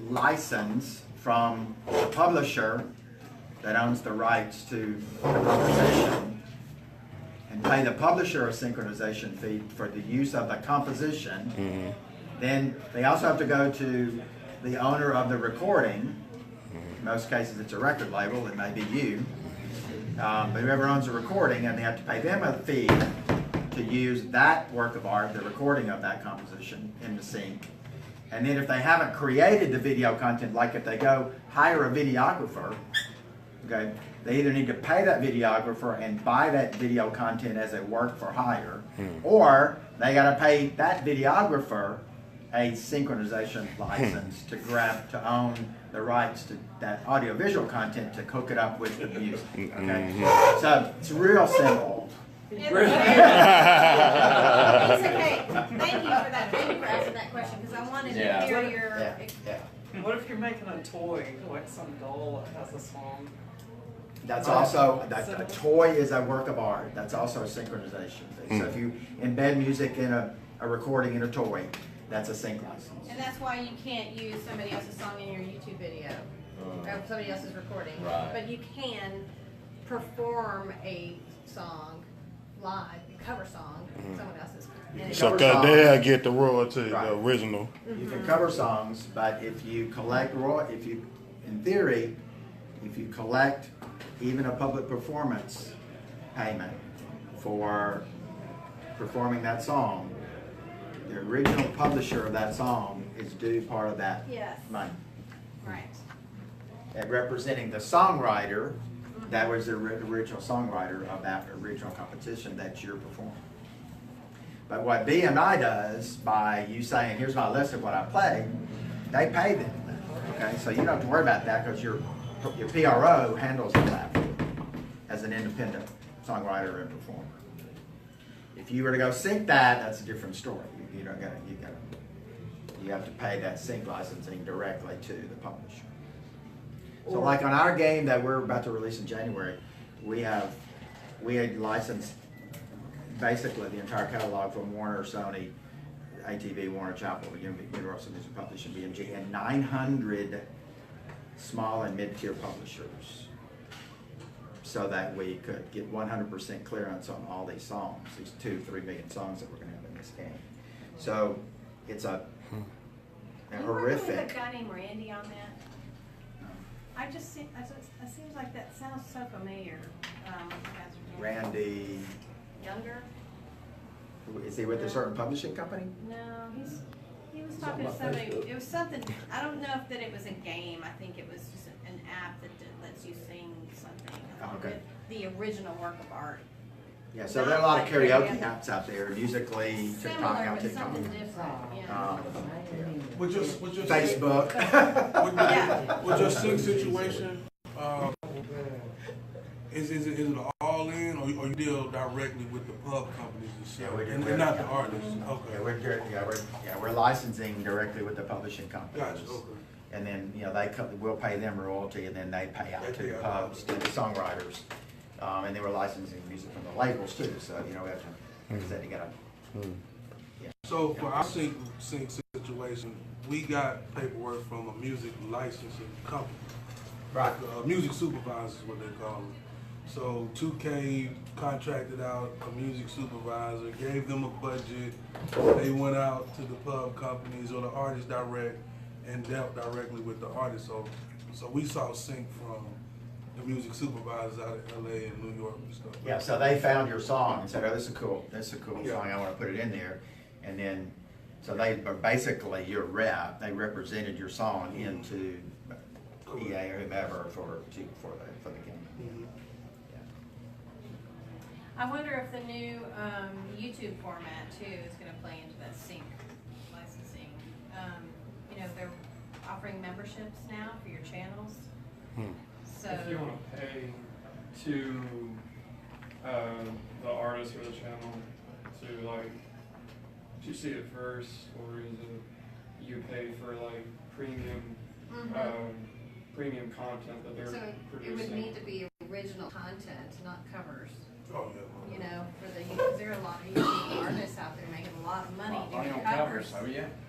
license from the publisher that owns the rights to the composition and pay the publisher a synchronization fee for the use of the composition. Then they also have to go to the owner of the recording. In most cases it's a record label, it may be you, but whoever owns the recording, and they have to pay them a fee to use that work of art, the recording of that composition, in the sync. And then if they haven't created the video content, like if they go hire a videographer, okay, they either need to pay that videographer and buy that video content as a work for hire, or they got to pay that videographer a synchronization license to own the rights to that audiovisual content to hook it up with the music. Okay, so it's real simple.
It's okay. Thank you for that. Thank you for asking that question because I wanted to hear your.
What if you're making a toy, like some doll that has a song?
That's also, a toy is a work of art. That's also a synchronization thing. So if you embed music in a recording in a toy, that's a sync license.
And that's why you can't use somebody else's song in your YouTube video or somebody else's recording.
Right.
But you can perform a song live, a cover song, someone else's.
So they'll get the royalty, the original.
You can cover songs, but if you collect in theory, if you collect even a public performance payment for performing that song, the original publisher of that song is due part of that money.
Right.
And representing the songwriter, that was the original songwriter of that original competition that you're performing. But what BMI does, by you saying, here's my list of what I played, they pay them. Okay, so you don't have to worry about that because your PRO handles all that as an independent songwriter and performer. If you were to go sync that, that's a different story. You have to pay that sync licensing directly to the publisher. So like on our game that we're about to release in January, we had licensed basically the entire catalog from Warner, Sony, ATV, Warner Chappell, Universal Music Publishing, BMG, and 900 small and mid-tier publishers, so that we could get 100% clearance on all these songs, these 2-3 million songs that we're going to have in this game. So it's a horrific.
With a guy named Randy on that. It seems like that sounds so familiar.
Randy.
Younger?
Is he with a certain publishing company?
No, he was talking to somebody. It was something. I don't know if it was a game. I think it was just an app that lets you sing something.
Okay.
The original work of art.
Yeah, so there are a lot of karaoke apps out there, Musically, TikTok,
Similar,
now
but
TikTok.
something different.
With your
Facebook.
with your sync situation, is it all in, or you deal directly with the pub companies and shit,
Yeah, we do.
and not the artists. Okay.
We're licensing directly with the publishing companies.
Gotcha. Okay.
And then, we'll pay them royalty, and then they pay out to the pubs, to the songwriters. And then we're licensing music from the labels too, so, we have to, like I said, you gotta.
So for our sync situation, we got paperwork from a music licensing company.
Right.
Music supervisor is what they call them. So 2K contracted out a music supervisor, gave them a budget. They went out to the pub companies or the artists direct and dealt directly with the artists. So we saw sync from the music supervisors out of LA and New York and stuff.
Yeah, so they found your song and said, oh, this is a cool song, I wanna put it in there. And then, so they were basically your rep, they represented your song into EA or whomever for the game.
I wonder if the new YouTube format too is going to play into that sync licensing. They're offering memberships now for your channels. So
if you want to pay to the artist or the channel to see it first, or is it you pay for like premium premium content that they're producing?
It would need to be original content, not covers.
Oh, yeah.
Because there are a lot of YouTube artists out there making a lot of money doing covers.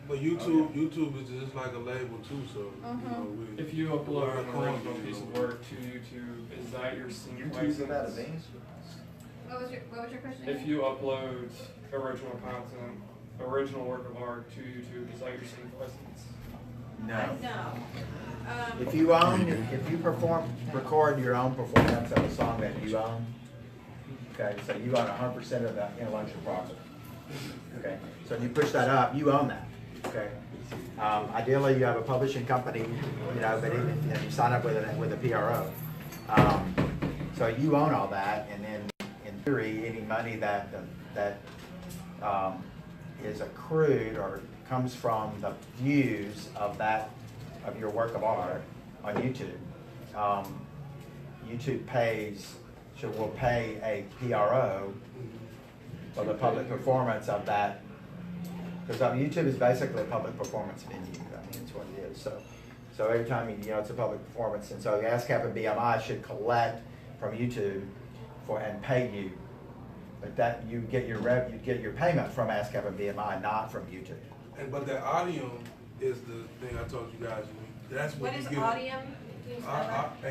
But YouTube is just like a label too, so
if you upload an original piece of work to YouTube, is that your sync license?
What was your question?
If you upload original content, original work of art to YouTube, is that your sync license?
No.
No.
If you record your own performance of a song that you own, okay, so you own 100% of the intellectual property. Okay, so when you push that up, you own that. Okay, ideally you have a publishing company, but even you sign up with a PRO. So you own all that, and then in theory, any money that is accrued or comes from the views of your work of art on YouTube. YouTube will pay a PRO for the public performance of that, because YouTube is basically a public performance venue. It's what it is. So every time it's a public performance, and so ASCAP and BMI should collect from YouTube and pay you. But that you get your payment from ASCAP and BMI, not from YouTube.
But the Audium is the thing I told you guys. That's
what is Audium?
AUDIAM,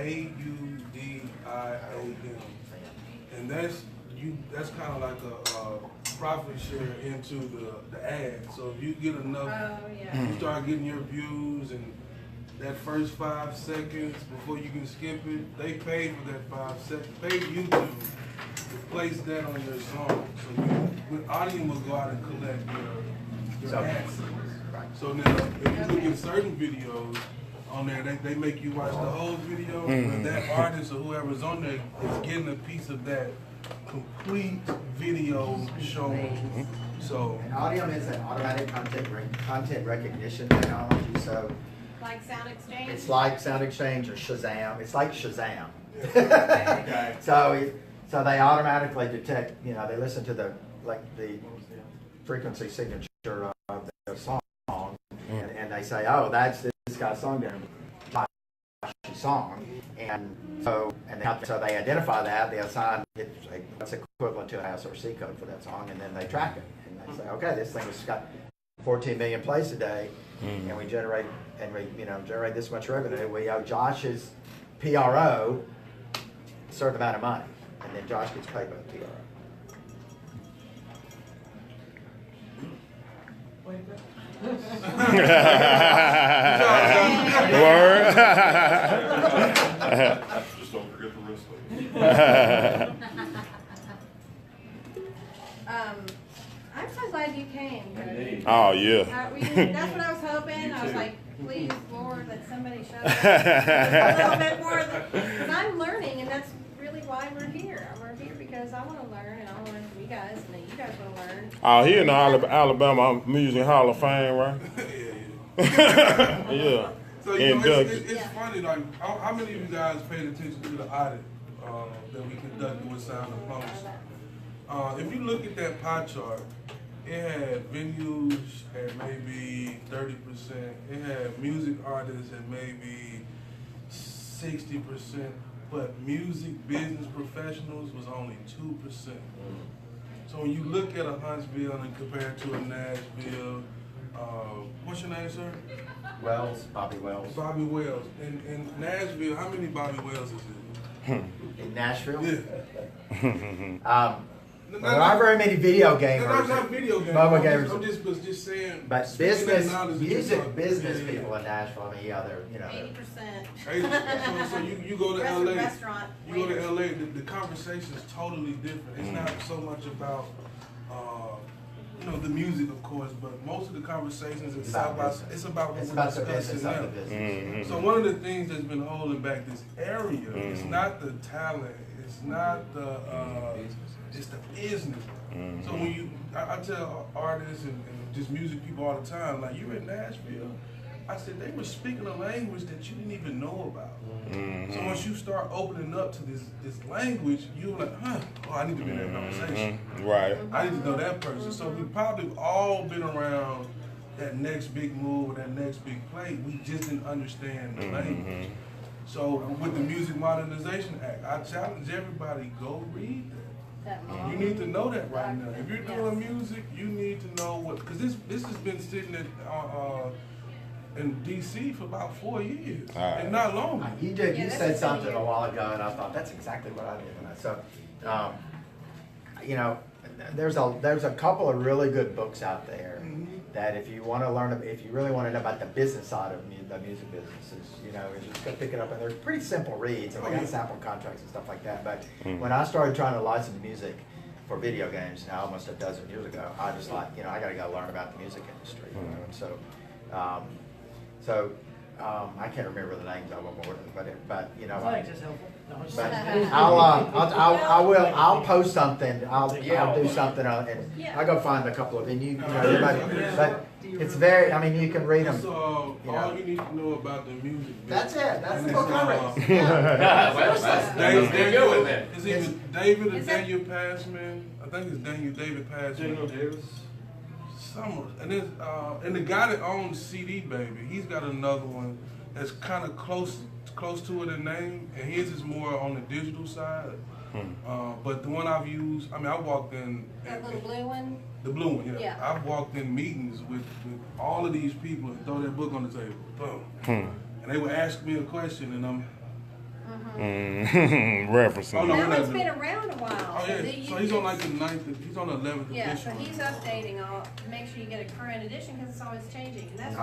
and that's kind of like a profit share into the ad. So if you get enough, you start getting your views, and that first 5 seconds before you can skip it, they pay for that 5 seconds. Pay YouTube to place that on your song. So Audium will go out and collect your ads. So now, if you look at certain videos on there, they make you watch the whole video, but that artist or whoever's on there is getting a piece of that complete video shown. So
Audium is an automatic content recognition technology. So
like Sound Exchange?
It's like Sound Exchange or Shazam. It's like Shazam.
Okay.
So they automatically detect, they listen to the frequency signature of the song, and they say, oh, that's this guy's song there, my song, and so they identify that, they assign what's equivalent to an SRC code for that song, and then they track it, and they say, okay, this thing has got 14 million plays today, and we generate this much revenue. We owe Josh's PRO a certain amount of money, and then Josh gets paid by the PRO.
Word.
Just don't forget the rest of it.
I'm so glad you came, Codie.
Oh, yeah.
That's what I was hoping. I was like, please, Lord, that somebody show up a little bit more. Because I'm learning, and that's really why we're here. We're here because I want to learn, and I want to learn from you guys, and then you guys want to learn.
Oh, here in the Alabama Music Hall of Fame, right? Yeah.
So it's funny, like how many of you guys paid attention to the audit that we conducted with Sound Diplomacy. If you look at that pie chart, it had venues at maybe 30%. It had music artists at maybe 60%, but music business professionals was only 2%. So when you look at a Huntsville and compare it to a Nashville, what's your name, sir?
Wells, Bobby Wells.
Bobby Wells. In Nashville, how many Bobby Wells is it?
In Nashville?
Yeah.
There aren't very many video gamers.
Not video gamers.
Mobile gamers.
I'm just saying.
But music business people in Nashville, I mean, yeah, they're,
80%.
So you go to LA.
Restaurant.
You go to LA. The conversation is totally different. It's not so much about the music, of course, but most of the conversations it's about what we're discussing now. So one of the things that's been holding back this area is not the talent. It's not the. It's the business. So when I tell artists and just music people all the time, like, you're in Nashville, I said they were speaking a language that you didn't even know about. So once you start opening up to this language, you're like, I need to be in that conversation.
Right.
I need to know that person. So we probably all been around that next big move or that next big play. We just didn't understand the language. So with the Music Modernization Act, I challenge everybody, go read that. You need to know that right now. If you're doing music, you need to know what, because this has been sitting in DC for about 4 years, and not longer.
You said something a while ago, and I thought that's exactly what I did. So, there's a couple of really good books out there that if you want to learn, if you really want to know about the business side of the music businesses, you just go pick it up, and they're pretty simple reads, and we got sample contracts and stuff like that. But when I started trying to license music for video games, almost a dozen years ago, I just I got to go learn about the music industry. And so, I can't remember the names of them, but
I think it's helpful.
But I'll post something. I'll do something, and I'll go find a couple of, and but it's very. I mean, you can read them.
So all you need to know about the music.
That's it. That's the book I read.
Is it David or Daniel Passman? I think it's David Passman.
Daniel Davis.
And the guy that owns CD Baby, he's got another one that's kind of close to it in name, and his is more on the digital side. But the one I've used, I walked in.
That little blue one?
The blue one, yeah. I've walked in meetings with all of these people and throw that book on the table. Boom. And they would ask me a question, and I'm
referencing.
Oh, no,
that one's been around a while.
Oh, yeah. So he's on like the 9th, he's on the 11th edition.
Yeah, so he's updating all, make sure you get a current edition because it's always changing. And that's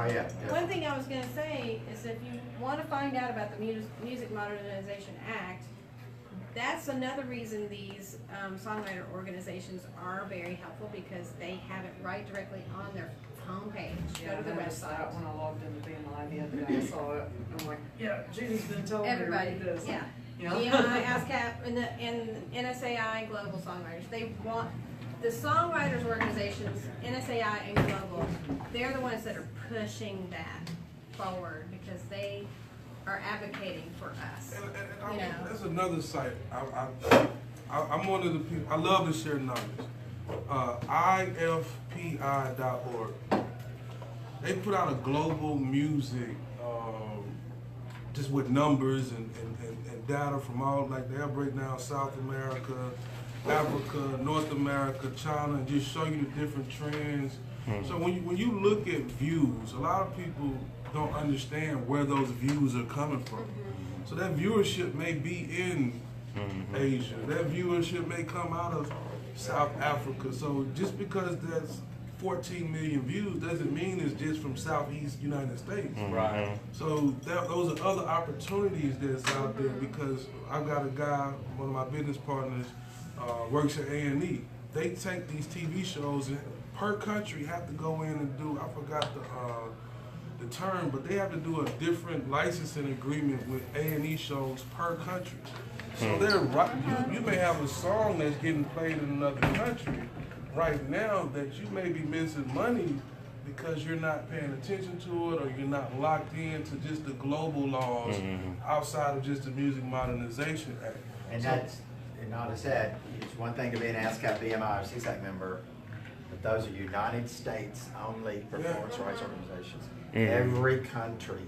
one thing I was going to say is if you want to find out about the Music Modernization Act, that's another reason these songwriter organizations are very helpful because they have it right directly on their homepage. Go to the website.
That when I logged into BMI the other day, I saw it. I'm like, yeah, Judy's been telling
Everybody,
me to read this.
yeah.
You know?
BMI, ASCAP, and NSAI, Global Songwriters. They want the songwriters organizations, NSAI and Global. They're the ones that are pushing that forward because they are advocating for us.
And that's another site. I'm one of the people. I love to share knowledge. IFPI.org. They put out a global music, just with numbers and data from all, like they'll break down South America, Africa, North America, China, and just show you the different trends. So when you look at views, a lot of people don't understand where those views are coming from. So that viewership may be in Asia. That viewership may come out of South Africa. So just because that's 14 million views doesn't mean it's just from Southeast United States.
Right.
So those are other opportunities that's out there because I've got a guy, one of my business partners, works at A&E. They take these TV shows and per country have to go in and do, I forgot the term, but they have to do a different licensing agreement with A&E shows per country. So they're right. You may have a song that's getting played in another country right now that you may be missing money because you're not paying attention to it or you're not locked into just the global laws outside of just the Music Modernization Act.
And that's, and not I said, it's one thing to be an ASCAP, BMI, or CSAC member, but those are United States only performance rights organizations. Every country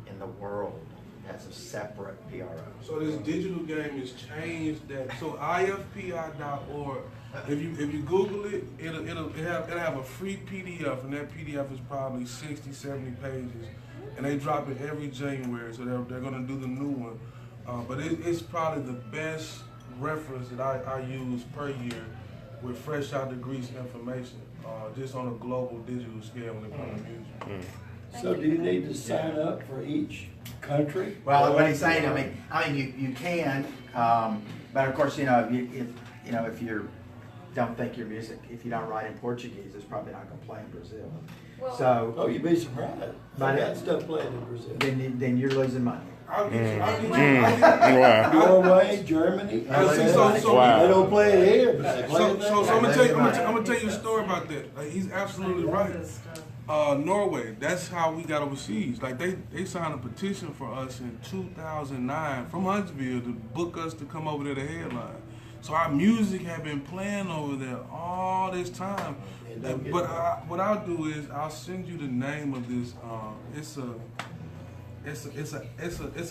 in the world has a separate PRO.
So this digital game has changed that. So ifpi.org, if you Google it, it'll have a free PDF, and that PDF is probably 60, 70 pages, and they drop it every January. So they're going to do the new one, but it's probably the best reference that I use per year with fresh out the grease information, just on a global digital scale when it comes to music.
So do you need to sign up for each country?
Well, what he's saying, I mean, you can, but of course, if you don't think your music, if you don't write in Portuguese, it's probably not going to play in Brazil.
Well,
so,
oh, you'd be surprised.
But
that stuff playing in Brazil.
Then you're losing money.
Norway, Germany. They don't play it here.
So I'm gonna tell you a story about that. Like, he's absolutely right. Norway, that's how we got overseas. Like they signed a petition for us in 2009 from Huntsville to book us to come over there to headline. So our music had been playing over there all this time. But what I'll do is I'll send you the name of this. It's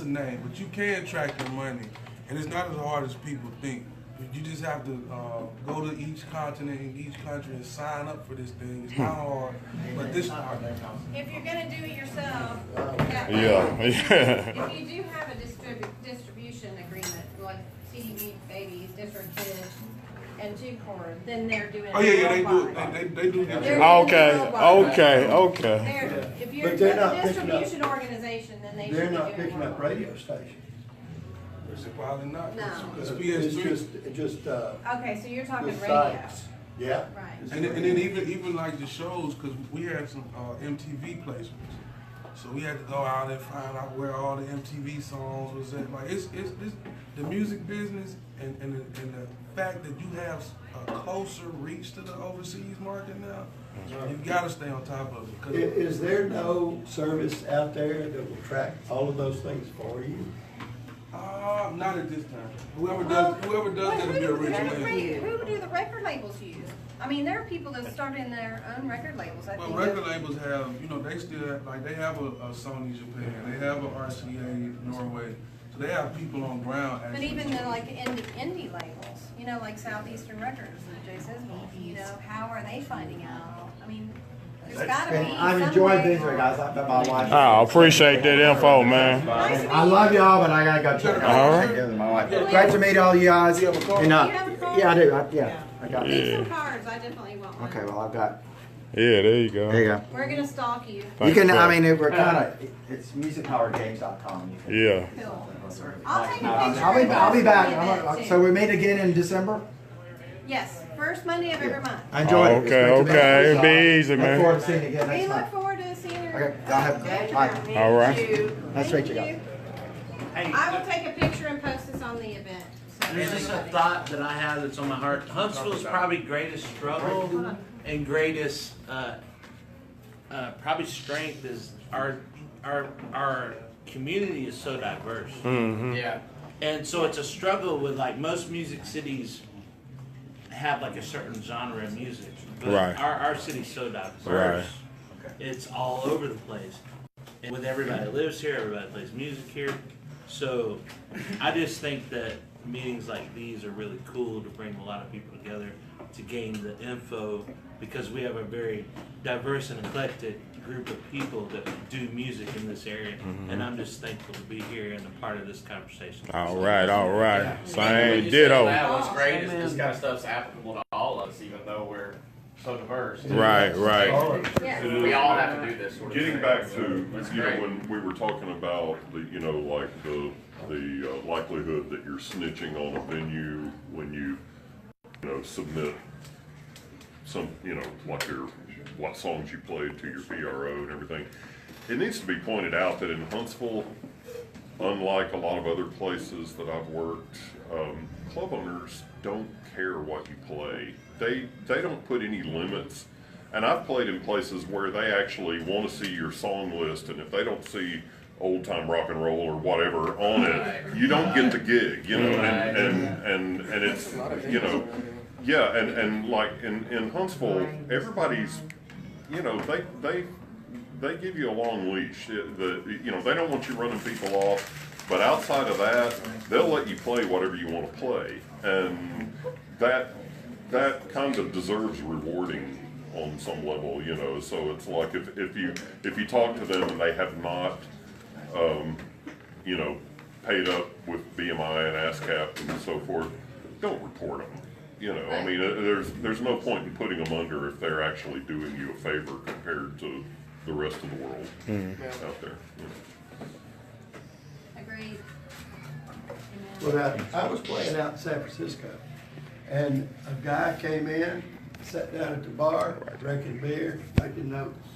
a name, but you can track your money, and it's not as hard as people think. You just have to go to each continent and each country and sign up for this thing. It's not hard, but this hard.
If you're gonna do it yourself, if you do have a distribution agreement, like CD Babies, District Kids, and G-Core, then they're doing it.
Oh yeah, they do it. They do it.
Okay.
If you're with a distribution organization, then they should be doing it.
They're not picking up radio stations.
Probably not.
No.
It's
just
okay, so you're talking radio.
Sites. Yeah.
Right.
And then even like the shows, because we had some MTV placements, so we had to go out and find out where all the MTV songs was at. Like it's the music business and the fact that you have a closer reach to the overseas market now. You got to stay on top of it.
Is there no service out there that will track all of those things for you?
Not at this time. Whoever does that'll be original.
Who do the record labels use? I mean, there are people that start in their own record labels.
Well, record labels have, they still have, like they have a Sony Japan, they have a RCA Norway, so they have people on ground.
But even the indie labels, like Southeastern Records and Jay says, how are they finding out? I mean, there's got to be.
I've enjoyed being here, guys. I bet my wife.
I appreciate that info, man.
I love y'all, but I gotta go check
all
out together with my wife. Great to meet all you guys.
Do you have a card?
Yeah, I do. I got
Need some cards. I definitely want one.
Okay, well, I've got.
Yeah, there you go.
There you go.
We're gonna stalk you.
You can. I mean, we're kind of. It's musicpowergames.com.
Yeah.
Cool. I'll take a picture.
I'll be back. So we meet again in December.
Yes, first Monday of every month.
I enjoyed it.
Okay. It'll be easy, man.
Look forward to seeing you again next
We
month.
look forward to seeing you.
Okay, y'all have. Bye.
All right.
Nice to meet you guys.
I will take a picture and post this on the event.
There's just a thought that I have that's on my heart. Huntsville's probably greatest struggle and greatest probably strength is our community is so diverse.
Mm-hmm.
Yeah.
And so it's a struggle with like most music cities have like a certain genre of music. But
Right.
our city's so diverse.
Right.
It's all over the place. And with everybody that lives here, everybody plays music here. So I just think that meetings like these are really cool to bring a lot of people together to gain the info because we have a very diverse and eclectic group of people that do music in this area.
Mm-hmm.
And I'm just thankful to be here and a part of this conversation.
All right. Same
You
ditto.
said that what's great is this kind of stuff's applicable to all of us, even though we're so diverse.
Right.
We all have to do this sort of
Getting
thing.
back to,
That's great.
when we were talking about the, like the likelihood that you're snitching on a venue when you submit some, like what songs you played to your PRO and everything. It needs to be pointed out that in Huntsville, unlike a lot of other places that I've worked, club owners don't care what you play. They don't put any limits. And I've played in places where they actually want to see your song list, and if they don't see old time rock and roll or whatever on it, you don't get the gig, you know, and it's, you know, yeah, and like in Huntsville, everybody's, you know, they give you a long leash. You know, they don't want you running people off, but outside of that, they'll let you play whatever you want to play, and that kind of deserves rewarding on some level, you know. So it's like if you talk to them and they have not, you know, paid up with BMI and ASCAP and so forth, don't report them. You know, I mean, there's no point in putting them under if they're actually doing you a favor compared to the rest of the world out there. You know.
Agreed.
Well, I was playing out in San Francisco, and a guy came in, sat down at the bar, drinking beer, making notes.